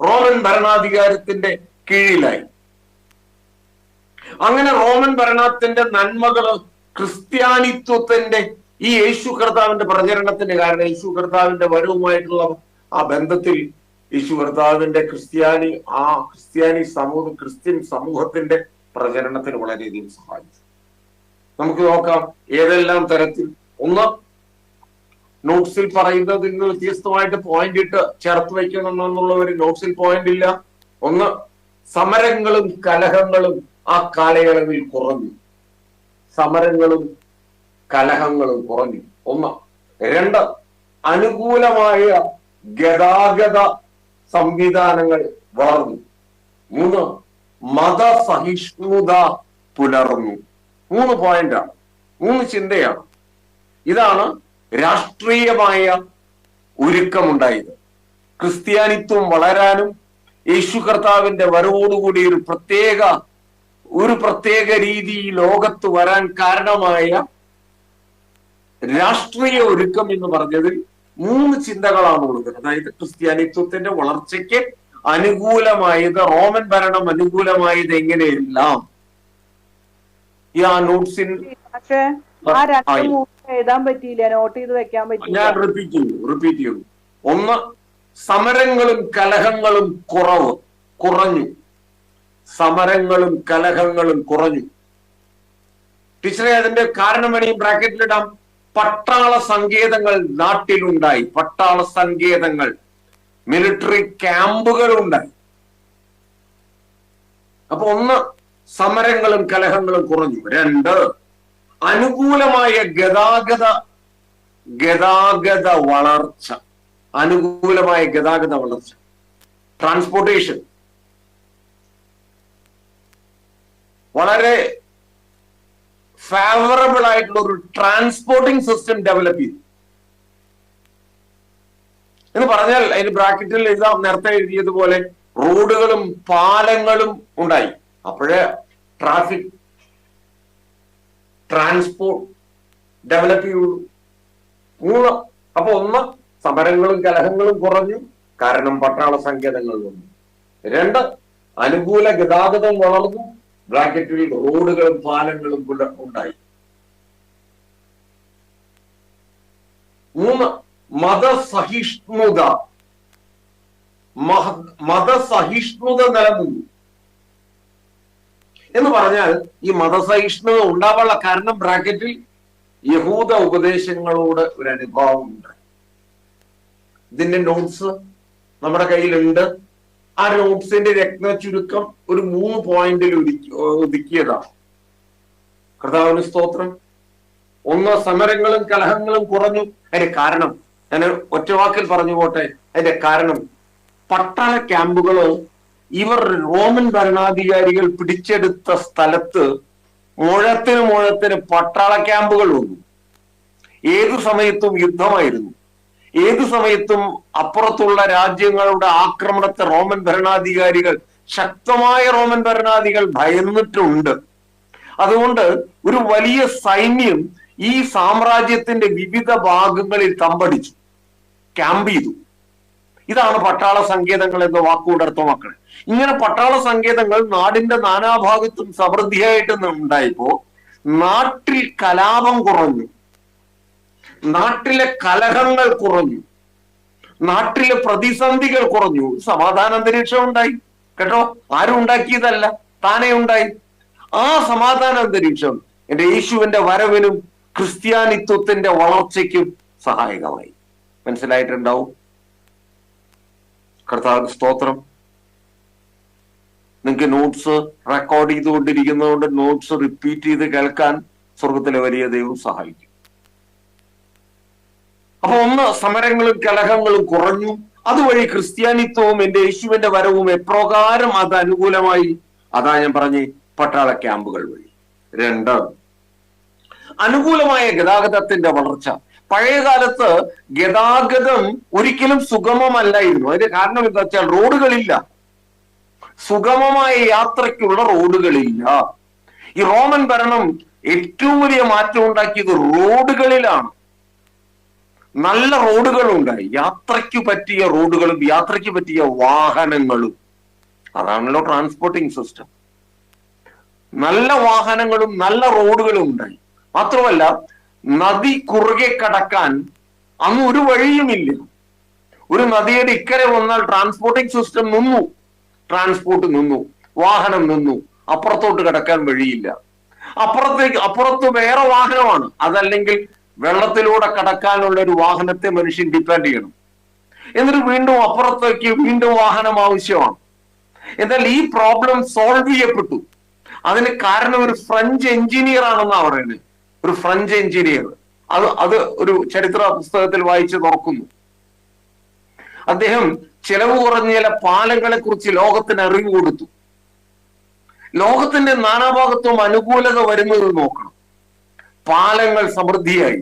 റോമൻ ഭരണാധികാരത്തിന്റെ കീഴിലായി. അങ്ങനെ റോമൻ ഭരണത്തിന്റെ നന്മകള് ക്രിസ്ത്യാനിത്വത്തിന്റെ ഈ യേശു കർത്താവിന്റെ പ്രചരണത്തിന്റെ കാരണം, യേശു കർത്താവിന്റെ വരവുമായിട്ടുള്ള ആ ബന്ധത്തിൽ യേശു കർത്താവിന്റെ ക്രിസ്ത്യൻ സമൂഹത്തിന്റെ പ്രചരണത്തിന് വളരെയധികം സഹായിച്ചു. നമുക്ക് നോക്കാം ഏതെല്ലാം തരത്തിൽ. 1, നോട്ട്സിൽ പറയുന്നതിൽ നിന്ന് വ്യത്യസ്തമായിട്ട് പോയിന്റ് ഇട്ട് ചേർത്ത് വയ്ക്കണമെന്നുള്ള ഒരു നോട്ട്സിൽ പോയിന്റ് ഇല്ല. 1, സമരങ്ങളും കലഹങ്ങളും ആ കാലയളവിൽ കുറഞ്ഞു. സമരങ്ങളും കലഹങ്ങളും കുറഞ്ഞു. 1. 2, അനുകൂലമായ ഗതാഗത സംവിധാനങ്ങൾ വളർന്നു. 3, മതസഹിഷ്ണുത പുലർന്നു. 3 പോയിന്റാണ്, 3 ചിന്തയാണ്. ഇതാണ് രാഷ്ട്രീയമായ ഒരുക്കമുണ്ടായത്. ക്രിസ്ത്യാനിത്വം വളരാനും യേശു കർത്താവിന്റെ വരവോടുകൂടി ഒരു പ്രത്യേക രീതി ലോകത്ത് വരാൻ കാരണമായ രാഷ്ട്രീയ ഒരുക്കം എന്ന് പറഞ്ഞതിൽ 3 ചിന്തകളാണുള്ളത്. അതായത് ക്രിസ്ത്യാനിത്വത്തിന്റെ വളർച്ചയ്ക്ക് അനുകൂലമായത്, റോമൻ ഭരണം അനുകൂലമായത് എങ്ങനെയെല്ലാം ഈ ആ നോട്ട്സിൽ എഴുതാൻ പറ്റിയില്ല, നോട്ട് ചെയ്ത് വെക്കാൻ പറ്റില്ല. ഞാൻ റിപ്പീറ്റ് ചെയ്യുന്നു. 1, സമരങ്ങളും കലഹങ്ങളും കുറഞ്ഞു. സമരങ്ങളും കലഹങ്ങളും കുറഞ്ഞു. ടീച്ചറെ അതിന്റെ കാരണം വേണമെങ്കിൽ ബ്രാക്കറ്റിലിടാം. പട്ടാള സങ്കേതങ്ങൾ നാട്ടിലുണ്ടായി. പട്ടാള സങ്കേതങ്ങൾ, മിലിറ്ററി ക്യാമ്പുകൾ ഉണ്ടായി. അപ്പൊ ഒന്ന്, സമരങ്ങളും കലഹങ്ങളും കുറഞ്ഞു. രണ്ട്, അനുകൂലമായ ഗതാഗത വളർച്ച. അനുകൂലമായ ഗതാഗത വളർച്ച, ട്രാൻസ്പോർട്ടേഷൻ വളരെ ഫേവറബിൾ ആയിട്ടുള്ള ഒരു ട്രാൻസ്പോർട്ടിംഗ് സിസ്റ്റം ഡെവലപ്പ് ചെയ്തു എന്ന് പറഞ്ഞാൽ അതിന് ബ്രാക്കറ്റിൽ എഴുതാം, നേരത്തെ എഴുതിയതുപോലെ റോഡുകളും പാലങ്ങളും ഉണ്ടായി. അപ്പോഴേ ട്രാഫിക് ട്രാൻസ്പോർട്ട് ഡെവലപ്പ് ചെയ്യുള്ളൂ. മൂന്ന്, അപ്പൊ ഒന്ന്, സമരങ്ങളും കലഹങ്ങളും കുറഞ്ഞു, കാരണം പട്ടാള സങ്കേതങ്ങൾ വന്നു. രണ്ട്, അനുകൂല ഗതാഗതം വളർന്നു, ബ്രാക്കറ്റിൽ റോഡുകളും പാലങ്ങളും ഉണ്ടായി. മൂന്ന്, മതസഹിഷ്ണുത നിലനിന്നു. എന്ന് പറഞ്ഞാൽ ഈ മതസഹിഷ്ണുത ഉണ്ടാവാനുള്ള കാരണം ബ്രാക്കറ്റിൽ യഹൂദ ഉപദേശങ്ങളോട് ഒരു അനുഭാവം ഉണ്ട്. ഇതിന്റെ നോട്ട്സ് നമ്മുടെ കയ്യിലുണ്ട്. ആ നോട്ട്സിന്റെ രത്ന ചുരുക്കം ഒരു 3 പോയിന്റിൽ ഒതുക്കിയതാണ്. കർത്താവിന് സ്തോത്രം. ഒന്ന്, സമരങ്ങളും കലഹങ്ങളും കുറഞ്ഞു. അതിന്റെ കാരണം ഞാൻ ഒറ്റവാക്കിൽ പറഞ്ഞു പോട്ടെ. അതിന്റെ കാരണം പട്ടാള ക്യാമ്പുകള് ഇവർ റോമൻ ഭരണാധികാരികൾ പിടിച്ചെടുത്ത സ്ഥലത്ത് മുഴത്തിന് പട്ടാള ക്യാമ്പുകൾ വന്നു. ഏതു സമയത്തും യുദ്ധമായിരുന്നു. ഏതു സമയത്തും അപ്പുറത്തുള്ള രാജ്യങ്ങളുടെ ആക്രമണത്തെ റോമൻ ഭരണാധികാരികൾ, ശക്തമായ റോമൻ ഭരണാധികാരികൾ ഭയന്നിട്ടുണ്ട്. അതുകൊണ്ട് ഒരു വലിയ സൈന്യം ഈ സാമ്രാജ്യത്തിന്റെ വിവിധ ഭാഗങ്ങളിൽ തമ്പടിച്ചു, ക്യാമ്പ് ചെയ്തു. ഇതാണ് പട്ടാള സങ്കേതങ്ങൾ എന്ന വാക്കുകൊണ്ട് അർത്ഥമാക്കുന്നത്. ഇങ്ങനെ പട്ടാള സങ്കേതങ്ങൾ നാടിന്റെ നാനാഭാഗത്തും സമൃദ്ധിയായിട്ട് ഉണ്ടായപ്പോ നാട്ടിൽ കലാപം കുറഞ്ഞു, നാട്ടിലെ കലഹങ്ങൾ കുറഞ്ഞു, നാട്ടിലെ പ്രതിസന്ധികൾ കുറഞ്ഞു, സമാധാന അന്തരീക്ഷം ഉണ്ടായി. കേട്ടോ, ആരും ഉണ്ടാക്കിയതല്ല, താനേ ഉണ്ടായി. ആ സമാധാന അന്തരീക്ഷം എന്റെ യേശുവിന്റെ വരവിനും ക്രിസ്ത്യാനിത്വത്തിന്റെ വളർച്ചയ്ക്കും സഹായകമായി. മനസ്സിലായിട്ടുണ്ടാവും. കർത്താവ് സ്തോത്രം. നിങ്ങൾക്ക് നോട്ട്സ് റെക്കോർഡ് ചെയ്തുകൊണ്ടിരിക്കുന്നതുകൊണ്ട് നോട്ട്സ് റിപ്പീറ്റ് ചെയ്ത് കേൾക്കാൻ സ്വർഗത്തിലെ വലിയ ദൈവം സഹായിക്കും. അപ്പൊ ഒന്ന്, സമരങ്ങളും കലഹങ്ങളും കുറഞ്ഞു. അതുവഴി ക്രിസ്ത്യാനിത്വവും എന്റെ യേശുവിന്റെ വരവും എപ്രകാരം അത് അനുകൂലമായി, അതാ ഞാൻ പറഞ്ഞ് പട്ടാള ക്യാമ്പുകൾ വഴി. രണ്ട്, അനുകൂലമായ ഗതാഗതത്തിന്റെ വളർച്ച. പഴയ കാലത്ത് ഗതാഗതം ഒരിക്കലും സുഗമമല്ലായിരുന്നു. അതിന്റെ കാരണം എന്താ വെച്ചാൽ റോഡുകളില്ല, സുഗമമായ യാത്രയ്ക്കുള്ള റോഡുകളില്ല. ഈ റോമൻ ഭരണം ഏറ്റവും വലിയ മാറ്റം ഉണ്ടാക്കിയത് റോഡുകളിലാണ്. നല്ല റോഡുകൾ ഉണ്ടായി, യാത്രയ്ക്ക് പറ്റിയ റോഡുകളും യാത്രയ്ക്ക് പറ്റിയ വാഹനങ്ങളും. അതാണല്ലോ ട്രാൻസ്പോർട്ടിംഗ് സിസ്റ്റം. നല്ല വാഹനങ്ങളും നല്ല റോഡുകളും ഉണ്ടായി. മാത്രമല്ല, നദി കുറുകെ കടക്കാൻ അന്ന് ഒരു വഴിയുമില്ല. ഒരു നദിയുടെ ഇക്കരെ വന്നാൽ ട്രാൻസ്പോർട്ടിംഗ് സിസ്റ്റം നിന്നു, ട്രാൻസ്പോർട്ട് നിന്നു, വാഹനം നിന്നു, അപ്പുറത്തോട്ട് കടക്കാൻ വഴിയില്ല. അപ്പുറത്ത് വേറെ വാഹനമാണ്. അതല്ലെങ്കിൽ വെള്ളത്തിലൂടെ കടക്കാനുള്ള ഒരു വാഹനത്തെ മനുഷ്യൻ ഡിപ്പെൻഡ് ചെയ്യണം. എന്നിട്ട് വീണ്ടും അപ്പുറത്തേക്ക് വീണ്ടും വാഹനം ആവശ്യമാണ്. എന്നാൽ ഈ പ്രോബ്ലം സോൾവ് ചെയ്യപ്പെട്ടു. അതിന് കാരണം ഒരു ഫ്രഞ്ച് എഞ്ചിനീയർ ആണെന്നാ പറയുന്നത്. ഒരു ഫ്രഞ്ച് എഞ്ചിനീയർ, അത് ഒരു ചരിത്ര പുസ്തകത്തിൽ വായിച്ച് തുറക്കുന്നു. അദ്ദേഹം ചെലവ് കുറഞ്ഞ ചില പാലങ്ങളെ കുറിച്ച് ലോകത്തിന് അറിവ് കൊടുത്തു. ലോകത്തിന്റെ നാനാഭാഗത്തും അനുകൂലത വരുന്നത് നോക്കണം. പാലങ്ങൾ സമൃദ്ധിയായി,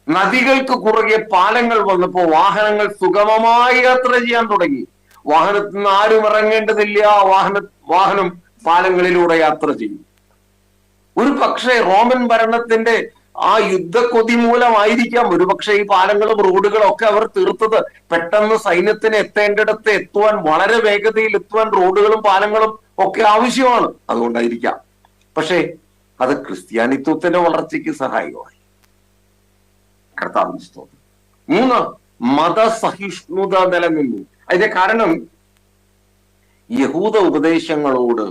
നദികൾക്ക് കുറുകെ പാലങ്ങൾ വന്നപ്പോ വാഹനങ്ങൾ സുഗമമായി യാത്ര ചെയ്യാൻ തുടങ്ങി. വാഹനത്തിൽ നിന്ന് ആരും ഇറങ്ങേണ്ടതില്ല, വാഹനം പാലങ്ങളിലൂടെ യാത്ര ചെയ്യും. ഒരു പക്ഷേ റോമൻ ഭരണത്തിന്റെ ആ യുദ്ധക്കൊതി മൂലമായിരിക്കാം ഒരുപക്ഷെ ഈ പാലങ്ങളും റോഡുകളും ഒക്കെ അവർ തീർത്തത്. പെട്ടെന്ന് സൈന്യത്തിന് എത്തേണ്ടിടത്ത് എത്തുവാൻ, വളരെ വേഗതയിൽ എത്തുവാൻ റോഡുകളും പാലങ്ങളും ഒക്കെ ആവശ്യമാണ്, അതുകൊണ്ടായിരിക്കാം. പക്ഷേ അത് ക്രിസ്ത്യാനിത്വത്തിന്റെ വളർച്ചയ്ക്ക് സഹായകമായി. കർത്താവിന്റെ സ്തോത്രം. മൂന്ന്, മതസഹിഷ്ണുത നിലനിന്നു. അതിന്റെ കാരണം യഹൂദ ഉപദേശങ്ങളോട്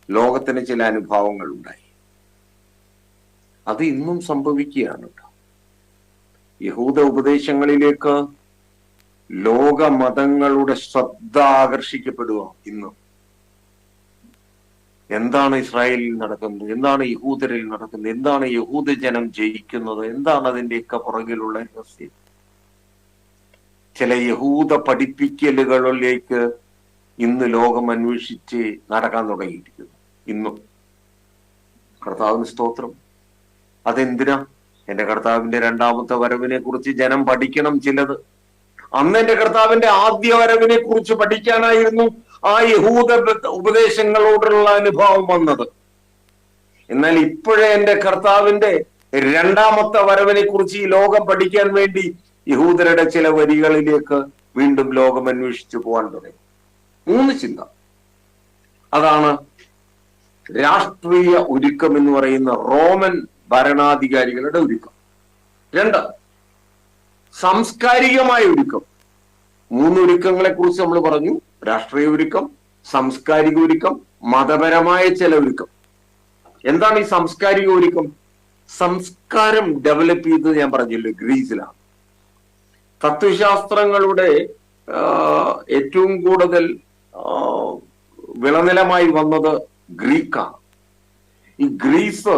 ലോകത്തിന് ചില അനുഭാവങ്ങൾ ഉണ്ടായി. അത് ഇന്നും സംഭവിക്കുകയാണ്. യഹൂദ ഉപദേശങ്ങളിലേക്ക് ലോക മതങ്ങളുടെ ശ്രദ്ധ ആകർഷിക്കപ്പെടുക ഇന്ന്. എന്താണ് ഇസ്രായേലിൽ നടക്കുന്നത്, എന്താണ് യഹൂദരിൽ നടക്കുന്നത്, എന്താണ് യഹൂദ ജനം ജയിക്കുന്നത്, എന്താണ് അതിന്റെയൊക്കെ പുറകിലുള്ള രഹസ്യം? ചില യഹൂദ പഠിപ്പിക്കലുകളിലേക്ക് ഇന്ന് ലോകം അന്വേഷിച്ച് നടക്കാൻ തുടങ്ങിയിരിക്കുന്നു. ഇന്നും കർത്താവിന് സ്തോത്രം. അതെന്തിനാ? എന്റെ കർത്താവിന്റെ രണ്ടാമത്തെ വരവിനെ കുറിച്ച് ജനം പഠിക്കണം. ചിലത് അന്ന് എന്റെ കർത്താവിന്റെ ആദ്യ വരവിനെ കുറിച്ച് പഠിക്കാനായിരുന്നു ആ യഹൂദ ഉപദേശങ്ങളോടുള്ള അനുഭവം വന്നത്. എന്നാൽ ഇപ്പോഴേ എന്റെ കർത്താവിന്റെ രണ്ടാമത്തെ വരവിനെ കുറിച്ച് ഈ ലോകം പഠിക്കാൻ വേണ്ടി യഹൂദരുടെ ചില വരികളിലേക്ക് വീണ്ടും ലോകം അന്വേഷിച്ചു പോകാൻ തുടങ്ങി. 3 ചിന്ത. അതാണ് രാഷ്ട്രീയ ഒരുക്കം എന്ന് പറയുന്ന റോമൻ ഭരണാധികാരികളുടെ ഒരുക്കം. 2, സാംസ്കാരികമായ ഒരുക്കം. 3 ഒരുക്കങ്ങളെ കുറിച്ച് നമ്മൾ പറഞ്ഞു. രാഷ്ട്രീയ ഒരുക്കം, സാംസ്കാരിക ഒരുക്കം, മതപരമായ ചില ഒരുക്കം. എന്താണ് ഈ സാംസ്കാരിക ഒരുക്കം? സംസ്കാരം ഡെവലപ്പ് ചെയ്തത് ഞാൻ പറഞ്ഞല്ലോ ഗ്രീസിലാണ്. തത്വശാസ്ത്രങ്ങളുടെ ഏറ്റവും കൂടുതൽ വിളനിലമായി വന്നത് ഗ്രീക്കാണ്. ഈ ഗ്രീസ്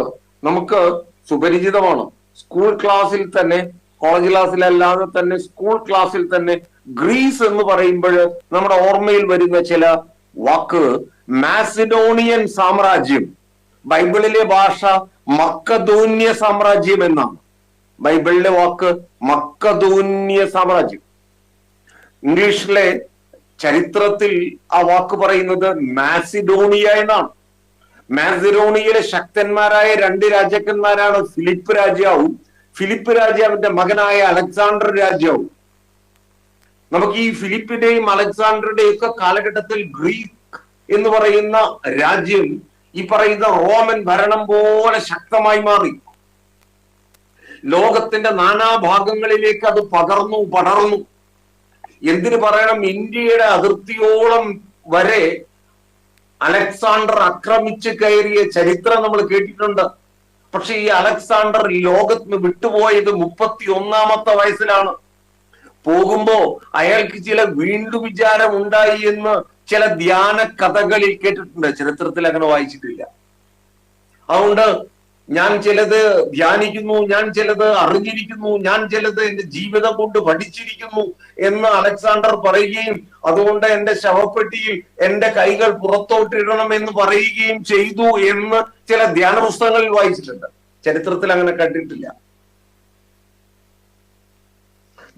നമുക്ക് സുപരിചിതമാണ്. സ്കൂൾ ക്ലാസ്സിൽ തന്നെ, കോളേജ് ക്ലാസ്സിലല്ലാതെ തന്നെ സ്കൂൾ ക്ലാസ്സിൽ തന്നെ ഗ്രീസ് എന്ന് പറയുമ്പോൾ നമ്മുടെ ഓർമ്മയിൽ വരുന്ന ചില വാക്ക് മാസിഡോണിയൻ സാമ്രാജ്യം, ബൈബിളിലെ ഭാഷ മക്കദോന്യ സാമ്രാജ്യം എന്നാണ്. ബൈബിളിലെ വാക്ക് മക്കദോന്യ സാമ്രാജ്യം. ഇംഗ്ലീഷിലെ ചരിത്രത്തിൽ ആ വാക്ക് പറയുന്നത് മാസിഡോണിയ എന്നാണ്. മാസിഡോണിയയിലെ ശക്തന്മാരായ 2 രാജാക്കന്മാരാണ് ഫിലിപ്പ് രാജാവും ഫിലിപ്പ് രാജാവിന്റെ മകനായ അലക്സാണ്ടർ രാജാവും. നമുക്ക് ഈ ഫിലിപ്പിന്റെയും അലക്സാണ്ടറുടെയും ഒക്കെ കാലഘട്ടത്തിൽ ഗ്രീക്ക് എന്ന് പറയുന്ന രാജ്യം ഈ പറയുന്ന റോമൻ ഭരണം പോലെ ശക്തമായി മാറി. ലോകത്തിന്റെ നാനാഭാഗങ്ങളിലേക്ക് അത് പടർന്നു. എന്തിനു പറയണം, ഇന്ത്യയുടെ അതിർത്തിയോളം വരെ അലക്സാണ്ടർ ആക്രമിച്ചു കയറിയ ചരിത്രം നമ്മൾ കേട്ടിട്ടുണ്ട്. പക്ഷെ ഈ അലക്സാണ്ടർ ലോകത്തിന് വിട്ടുപോയത് 31-ാമത്തെ വയസ്സിലാണ്. പോകുമ്പോ അയാൾക്ക് ചില വീണ്ടും വിചാരം ഉണ്ടായി എന്ന് ചില ധ്യാന കഥകളിൽ കേട്ടിട്ടുണ്ട്. ചരിത്രത്തിൽ അങ്ങനെ വായിച്ചിട്ടില്ല. അതുകൊണ്ട് ഞാൻ ചിലത് ധ്യാനിക്കുന്നു, ഞാൻ ചിലത് അറിഞ്ഞിരിക്കുന്നു, ഞാൻ ചിലത് എന്റെ ജീവിതം കൊണ്ട് പഠിച്ചിരിക്കുന്നു എന്ന് അലക്സാണ്ടർ പറയുകയും അതുകൊണ്ട് എന്റെ ശവപ്പെട്ടിയിൽ എന്റെ കൈകൾ പുറത്തോട്ടിടണം എന്ന് പറയുകയും ചെയ്തു എന്ന് ചില ധ്യാന പുസ്തകങ്ങളിൽ വായിച്ചിട്ടുണ്ട്. ചരിത്രത്തിൽ അങ്ങനെ കണ്ടിട്ടില്ല.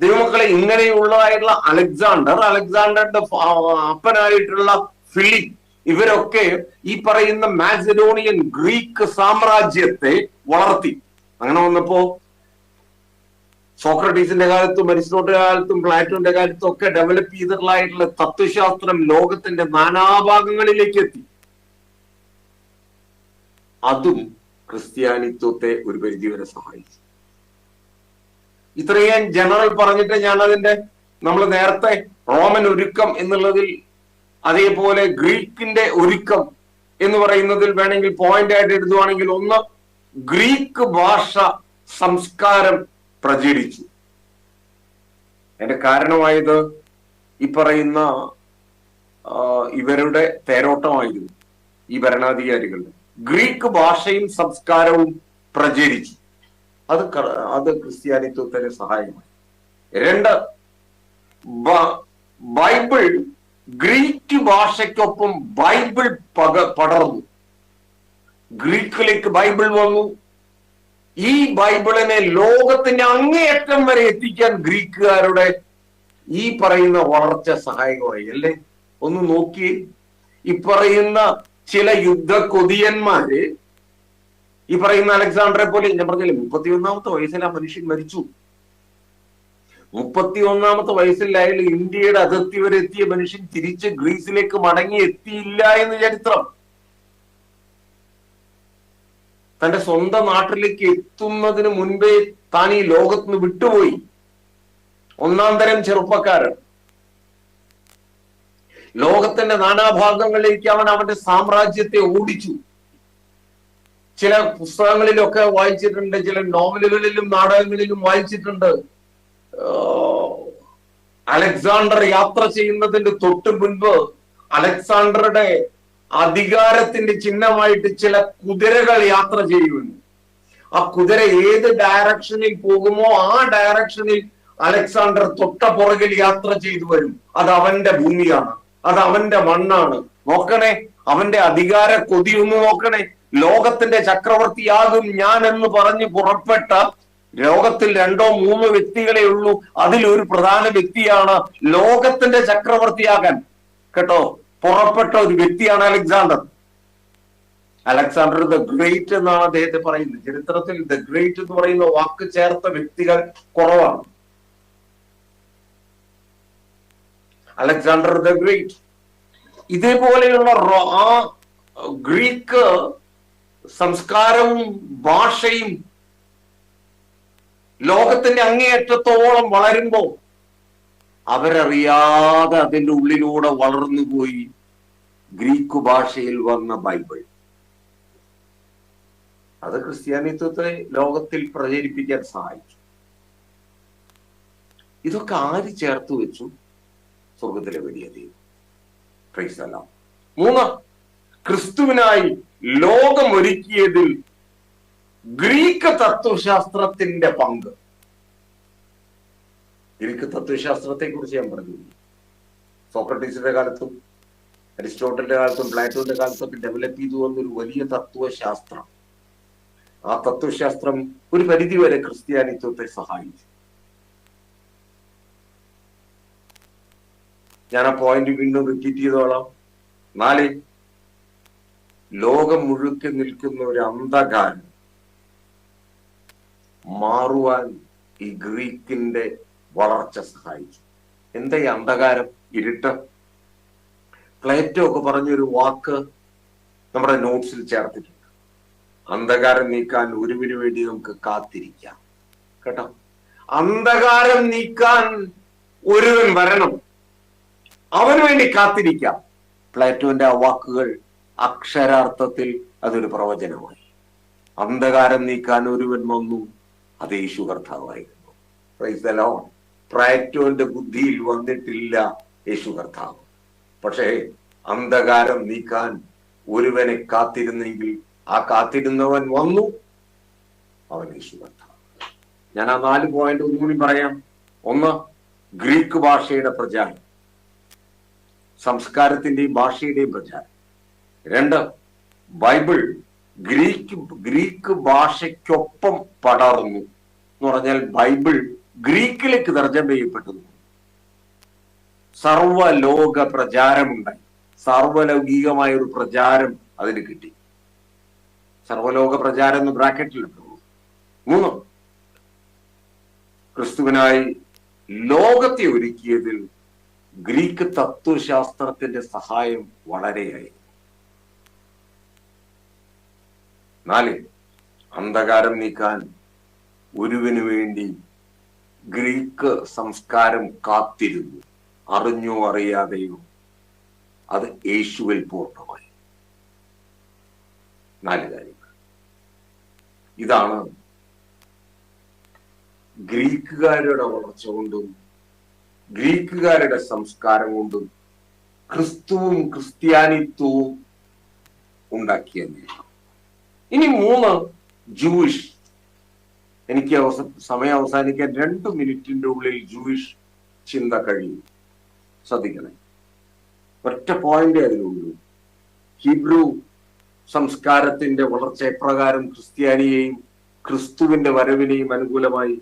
ദൈവമക്കളെ, ഇങ്ങനെയുള്ളതായിട്ടുള്ള അലക്സാണ്ടറുടെ അപ്പനായിട്ടുള്ള ഫിലിപ്പ്, ഇവരൊക്കെ ഈ പറയുന്ന മാസിഡോണിയൻ ഗ്രീക്ക് സാമ്രാജ്യത്തെ വളർത്തി. അങ്ങനെ വന്നപ്പോ സോക്രട്ടീസിന്റെ കാലത്തും അരിസ്റ്റോട്ടിന്റെ കാലത്തും പ്ലാറ്റോന്റെ കാലത്തും ഒക്കെ ഡെവലപ്പ് ചെയ്തിട്ടുള്ളതായിട്ടുള്ള തത്വശാസ്ത്രം ലോകത്തിന്റെ നാനാഭാഗങ്ങളിലേക്ക് എത്തി. അതും ക്രിസ്ത്യാനിത്വത്തെ ഒരു പരിധിവരെ സഹായിച്ചു. ഇത്രയും ജനറൽ പറഞ്ഞിട്ട് ഞാൻ അതിന്റെ നമ്മൾ നേരത്തെ റോമൻ ഒരുക്കം എന്നുള്ളതിൽ അതേപോലെ ഗ്രീക്കിന്റെ ഒരുക്കം എന്ന് പറയുന്നതിൽ വേണമെങ്കിൽ പോയിന്റ് ആയിട്ട് എഴുതുവാണെങ്കിൽ, 1, ഗ്രീക്ക് ഭാഷ സംസ്കാരം പ്രചരിച്ചു. അതിന്റെ കാരണമായത് ഈ പറയുന്ന ഇവരുടെ തേരോട്ടമായിരുന്നു. ഈ ഭരണാധികാരികളുടെ ഗ്രീക്ക് ഭാഷയും സംസ്കാരവും പ്രചരിച്ചു. അത് ക്രിസ്ത്യാനിത്വത്തിന് സഹായമായി. 2, ബൈബിൾ, ഗ്രീക്ക് ഭാഷയ്ക്കൊപ്പം ബൈബിൾ പടർന്നു. ഗ്രീക്കിലേക്ക് ബൈബിൾ വന്നു. ഈ ബൈബിളിനെ ലോകത്തിന്റെ അങ്ങേയറ്റം വരെ എത്തിക്കാൻ ഗ്രീക്കുകാരുടെ ഈ പറയുന്ന വളർച്ച സഹായകമായി. അല്ലേ? ഒന്ന് നോക്കിയേ. ഈ പറയുന്ന ചില യുദ്ധ കൊതിയന്മാര്, ഈ പറയുന്ന അലക്സാണ്ടറെ പോലെ, ഞാൻ പറഞ്ഞില്ലേ 31-ാമത്തെ വയസ്സിൽ ആ മനുഷ്യൻ മരിച്ചു. 31-ാമത്തെ വയസ്സിൽ അയാൾ ഇന്ത്യയുടെ അതിർത്തി വരെ എത്തിയ മനുഷ്യൻ തിരിച്ച് ഗ്രീസിലേക്ക് മടങ്ങി എത്തിയില്ല എന്ന് ചരിത്രം. തന്റെ സ്വന്തം നാട്ടിലേക്ക് എത്തുന്നതിന് മുൻപേ താൻ ഈ ലോകത്തിന് വിട്ടുപോയി. 1-ാം തരം ചെറുപ്പക്കാരൻ. ലോകത്തിന്റെ നാനാഭാഗങ്ങളിലേക്ക് അവൻ അവന്റെ സാമ്രാജ്യത്തെ ഓടിച്ചു. ചില പുസ്തകങ്ങളിലൊക്കെ വായിച്ചിട്ടുണ്ട്, ചില നോവലുകളിലും നാടകങ്ങളിലും വായിച്ചിട്ടുണ്ട്. അലക്സാണ്ടർ യാത്ര ചെയ്യുന്നതിന്റെ തൊട്ട് മുൻപ് അലക്സാണ്ടറുടെ അധികാരത്തിന്റെ ചിഹ്നമായിട്ട് ചില കുതിരകൾ യാത്ര ചെയ്യുന്നു. ആ കുതിര ഏത് ഡയറക്ഷനിൽ പോകുമോ ആ ഡയറക്ഷനിൽ അലക്സാണ്ടർ തൊട്ട പുറകിൽ യാത്ര ചെയ്തു വരും. അത് അവന്റെ ഭൂമിയാണ്, അത് അവന്റെ മണ്ണാണ്. നോക്കണേ, അവന്റെ അധികാര കൊതിയൊന്ന് നോക്കണേ. ലോകത്തിന്റെ ചക്രവർത്തിയാകും ഞാൻ എന്ന് പറഞ്ഞ് പുറപ്പെട്ട ലോകത്തിൽ 2-3 വ്യക്തികളെ ഉള്ളൂ. അതിലൊരു പ്രധാന വ്യക്തിയാണ് ലോകത്തിന്റെ ചക്രവർത്തിയാകാൻ കേട്ടോ പുറപ്പെട്ട ഒരു വ്യക്തിയാണ് അലക്സാണ്ടർ. അലക്സാണ്ടർ ദ ഗ്രേറ്റ് എന്നാണ് അദ്ദേഹത്തെ പറയുന്നത്. ചരിത്രത്തിൽ ദ ഗ്രേറ്റ് എന്ന് പറയുന്ന വാക്ക് ചേർത്ത വ്യക്തികൾ കുറവാണ്. Alexander the great. ഇതേപോലെയുള്ള ആ ഗ്രീക്ക് സംസ്കാരവും ഭാഷയും ലോകത്തിന്റെ അങ്ങേയറ്റത്തോളം വളരുമ്പോ അവരറിയാതെ അതിന്റെ ഉള്ളിലൂടെ വളർന്നുപോയി ഗ്രീക്ക് ഭാഷയിൽ വന്ന ബൈബിൾ. അത് ക്രിസ്ത്യാനിത്വത്തെ ലോകത്തിൽ പ്രചരിപ്പിക്കാൻ സഹായിച്ചു. ഇതൊക്കെ ആര് ചേർത്ത് വെച്ചു? സ്വർഗത്തിലെ വലിയ ദൈവം. Price the Lord. 3, ക്രിസ്തുവിനായി ലോകം ഒരുക്കിയതിൽ ഗ്രീക്ക് തത്വശാസ്ത്രത്തിന്റെ പങ്ക്. ഗ്രീക്ക് തത്വശാസ്ത്രത്തെ കുറിച്ച് ഞാൻ പറഞ്ഞു. സോക്രട്ടീസിന്റെ കാലത്തും അരിസ്റ്റോട്ടലിന്റെ കാലത്തും പ്ലാറ്റോന്റെ കാലത്തൊക്കെ ഡെവലപ്പ് ചെയ്തു വന്നൊരു വലിയ തത്വശാസ്ത്രം. ആ തത്വശാസ്ത്രം ഒരു പരിധിവരെ ക്രിസ്ത്യാനിത്വത്തെ സഹായിച്ചു. ഞാൻ ആ പോയിന്റ് വീണ്ടും റിപ്പീറ്റ് ചെയ്തോളാം. 4, ലോകം മുഴുക്കെ നിൽക്കുന്ന ഒരു അന്ധകാരം മാറുവാൻ ഈ ഗ്രീക്കിന്റെ വളർച്ച സഹായിച്ചു. എന്താ ഈ അന്ധകാരം? ഇരുട്ട്. പ്ലേറ്റോ ഒക്കെ പറഞ്ഞൊരു വാക്ക് നമ്മുടെ നോട്ട്സിൽ ചേർത്തിട്ടുണ്ട്. അന്ധകാരം നീക്കാൻ ഒരുവിന് വേണ്ടി നമുക്ക് കാത്തിരിക്കാം. കേട്ടോ, അന്ധകാരം നീക്കാൻ ഒരുവൻ വരണം, അവന് വേണ്ടി കാത്തിരിക്കാം. പ്ലേറ്റോന്റെ ആ വാക്കുകൾ അക്ഷരാർത്ഥത്തിൽ അതൊരു പ്രവചനമായി. അന്ധകാരം നീക്കാൻ ഒരുവൻ വന്നു, അത് യേശു കർത്താവായിരുന്നു. Praise the lord. പ്ലേറ്റോന്റെ ബുദ്ധിയിൽ വന്നിട്ടില്ല യേശു കർത്താവ്. പക്ഷേ അന്ധകാരം നീക്കാൻ ഒരുവനെ കാത്തിരുന്നെങ്കിൽ ആ കാത്തിരുന്നവൻ വന്നു, അവൻ യേശു കർത്താവ്. ഞാൻ ആ 4 പോയിന്റ് ഒന്നുകൂടി പറയാം. 1, ഗ്രീക്ക് ഭാഷയുടെ പ്രചാരം, സംസ്കാരത്തിന്റെയും ഭാഷയുടെയും പ്രചാരം. 2, ബൈബിൾ ഗ്രീക്ക് ഭാഷയ്ക്കൊപ്പം പടർന്നു എന്ന് പറഞ്ഞാൽ ബൈബിൾ ഗ്രീക്കിലേക്ക് തർജ്ജമ ചെയ്യപ്പെട്ടു. സർവലോക പ്രചാരമുണ്ടായി. സർവലൗകികമായ ഒരു പ്രചാരം അതിന് കിട്ടി. സർവലോക പ്രചാരം എന്ന് ബ്രാക്കറ്റിലിട്ടു. 3, ക്രിസ്തുവിനായി ലോകത്തെ ഒരുക്കിയതിൽ ഗ്രീക്ക് തത്വശാസ്ത്രത്തിന്റെ സഹായം വളരെയായി. 4, അന്ധകാരം നീക്കാൻ ഒരുവിന് വേണ്ടി ഗ്രീക്ക് സംസ്കാരം കാത്തിരുന്നു, അറിഞ്ഞോ അറിയാതെയോ. അത് യേശുവിൽ പൂർണ്ണമായി. 4 കാര്യങ്ങൾ. ഇതാണ് ഗ്രീക്കുകാരുടെ വളർച്ച കൊണ്ടും ഗ്രീക്കുകാരുടെ സംസ്കാരം കൊണ്ടും ക്രിസ്തുവും ക്രിസ്ത്യാനിത്വവും ഉണ്ടാക്കിയ നേട്ടം. ഇനി 3, ജൂയിഷ്. എനിക്ക് സമയം അവസാനിക്കാൻ 2 മിനിറ്റിന്റെ ഉള്ളിൽ ജൂയിഷ് ചിന്ത കഴിയും. ശ്രദ്ധിക്കണേ, ഒറ്റ പോയിന്റ് അതിലുള്ളൂ. ഹീബ്രു സംസ്കാരത്തിന്റെ വളർച്ച എപ്രകാരം ക്രിസ്ത്യാനിയെയും ക്രിസ്തുവിന്റെ വരവിനെയും അനുകൂലമായി.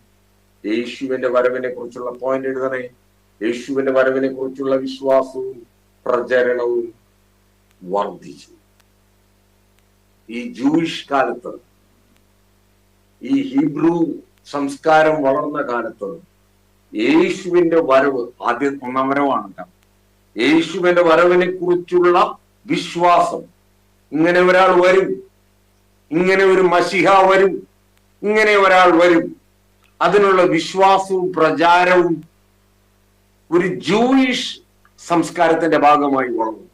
യേശുവിന്റെ വരവിനെ കുറിച്ചുള്ള പോയിന്റ് എഴുതണേ. യേശുവിന്റെ വരവിനെ കുറിച്ചുള്ള വിശ്വാസവും പ്രചരണവും വർദ്ധിച്ചു. ഈ ജൂയിഷ് കാലത്ത്, ഈ ഹീബ്രു സംസ്കാരം വളർന്ന കാലത്ത് യേശുവിന്റെ വരവ് ആദ്യം 1-ാം വരവാണ്. യേശുവിന്റെ വരവിനെ കുറിച്ചുള്ള വിശ്വാസം, ഇങ്ങനെ ഒരാൾ വരും, ഇങ്ങനെ ഒരു മശിഹ വരും, ഇങ്ങനെ ഒരാൾ വരും, അതിനുള്ള വിശ്വാസവും പ്രചാരവും ഒരു ജൂയിഷ് സംസ്കാരത്തിന്റെ ഭാഗമായി വളർന്നു.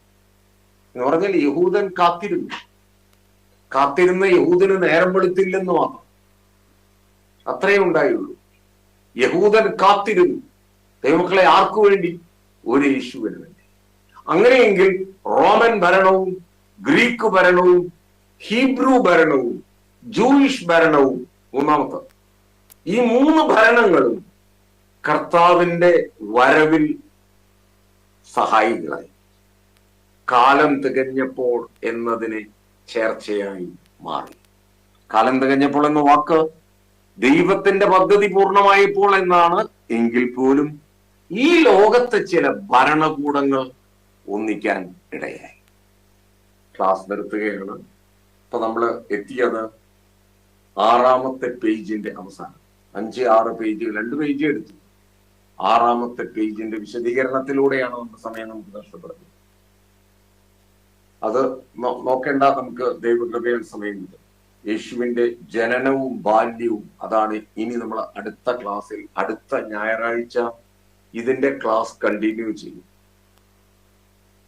എന്ന് പറഞ്ഞാൽ യഹൂദൻ കാത്തിരുന്നു. കാത്തിരുന്ന യഹൂദന് നേരം വെളുത്തില്ലെന്ന് മാത്രം, അത്രയേ ഉണ്ടായുള്ളൂ. യഹൂദൻ കാത്തിരുന്നു. ദൈവമക്കളെ ആർക്കു വേണ്ടി? ഒരു യേശുവിന് വേണ്ടി. അങ്ങനെയെങ്കിൽ റോമൻ ഭരണവും ഗ്രീക്ക് ഭരണവും ഹീബ്രു ഭരണവും ജൂയിഷ് ഭരണവും മൂന്നാമത്തെ, ഈ 3 ഭരണങ്ങളും കർത്താവിന്റെ വരവിൽ സഹായികളായി. കാലം തികഞ്ഞപ്പോൾ എന്നതിന് ചേർച്ചയായി മാറി. കാലം തികഞ്ഞപ്പോൾ എന്ന വാക്ക് ദൈവത്തിന്റെ പദ്ധതി പൂർണ്ണമായപ്പോൾ എന്നാണ്. എങ്കിൽ പോലും ഈ ലോകത്തെ ചില ഭരണകൂടങ്ങൾ ഒന്നിക്കാൻ ഇടയായി. ക്ലാസ് നിർത്തുകയാണ്. ഇപ്പൊ നമ്മൾ എത്തിയത് 6ാമത്തെ പേജിന്റെ അവസാനം. 5-6 പേജുകൾ, 2 പേജ് എടുത്തു. 6ാമത്തെ പേജിന്റെ വിശദീകരണത്തിലൂടെയാണ് നമ്മുടെ സമയം നമുക്ക് നഷ്ടപ്പെടുന്നത്. അത് നോക്കേണ്ട, നമുക്ക് ദൈവകൃപയാൽ സമയം കിട്ടും. യേശുവിന്റെ ജനനവും ബാല്യവും, അതാണ് ഇനി നമ്മൾ അടുത്ത ക്ലാസ്സിൽ, അടുത്ത ഞായറാഴ്ച ഇതിന്റെ ക്ലാസ് കണ്ടിന്യൂ ചെയ്യും.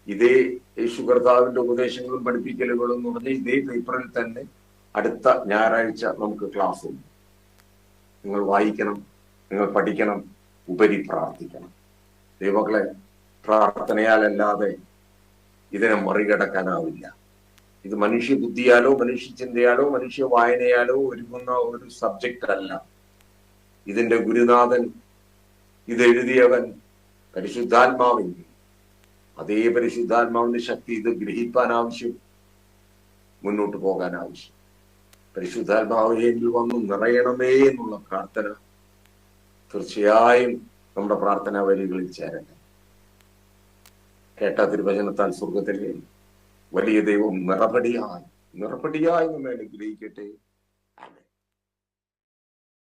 ഇതേ യേശു കർത്താവിന്റെ ഉപദേശങ്ങളും പഠിപ്പിക്കലുകളും എന്ന് പറഞ്ഞ ഇതേ പേപ്പറിൽ തന്നെ അടുത്ത ഞായറാഴ്ച നമുക്ക് ക്ലാസ് ഉണ്ട്. നിങ്ങൾ വായിക്കണം, നിങ്ങൾ പഠിക്കണം, ഉപരി പ്രാർത്ഥിക്കണം. ദൈവമക്കളെ, പ്രാർത്ഥനയാലല്ലാതെ ഇതിനെ മറികടക്കാനാവില്ല. ഇത് മനുഷ്യ ബുദ്ധിയാലോ മനുഷ്യ ചിന്തയാലോ മനുഷ്യ വായനയാലോ ഒരുങ്ങുന്ന ഒരു സബ്ജക്റ്റ് അല്ല. ഇതിന്റെ ഗുരുനാഥൻ, ഇതെഴുതിയവൻ പരിശുദ്ധാത്മാവെങ്കിൽ അതേ പരിശുദ്ധാത്മാവിന്റെ ശക്തി ഇത് ഗ്രഹിക്കാൻ ആവശ്യം, മുന്നോട്ട് പോകാൻ ആവശ്യം. പരിശുദ്ധാത്മാവിൽ വന്നു നിറയണമേ എന്നുള്ള പ്രാർത്ഥന തീർച്ചയായും നമ്മുടെ പ്രാർത്ഥനാ വരികളിൽ ചേരട്ടെ. കേട്ട തിരുവചനത്താൽ സ്വർഗത്തിലെ വലിയ ദൈവം നിറപടിയായി നമ്മെ അനുഗ്രഹിക്കട്ടെ.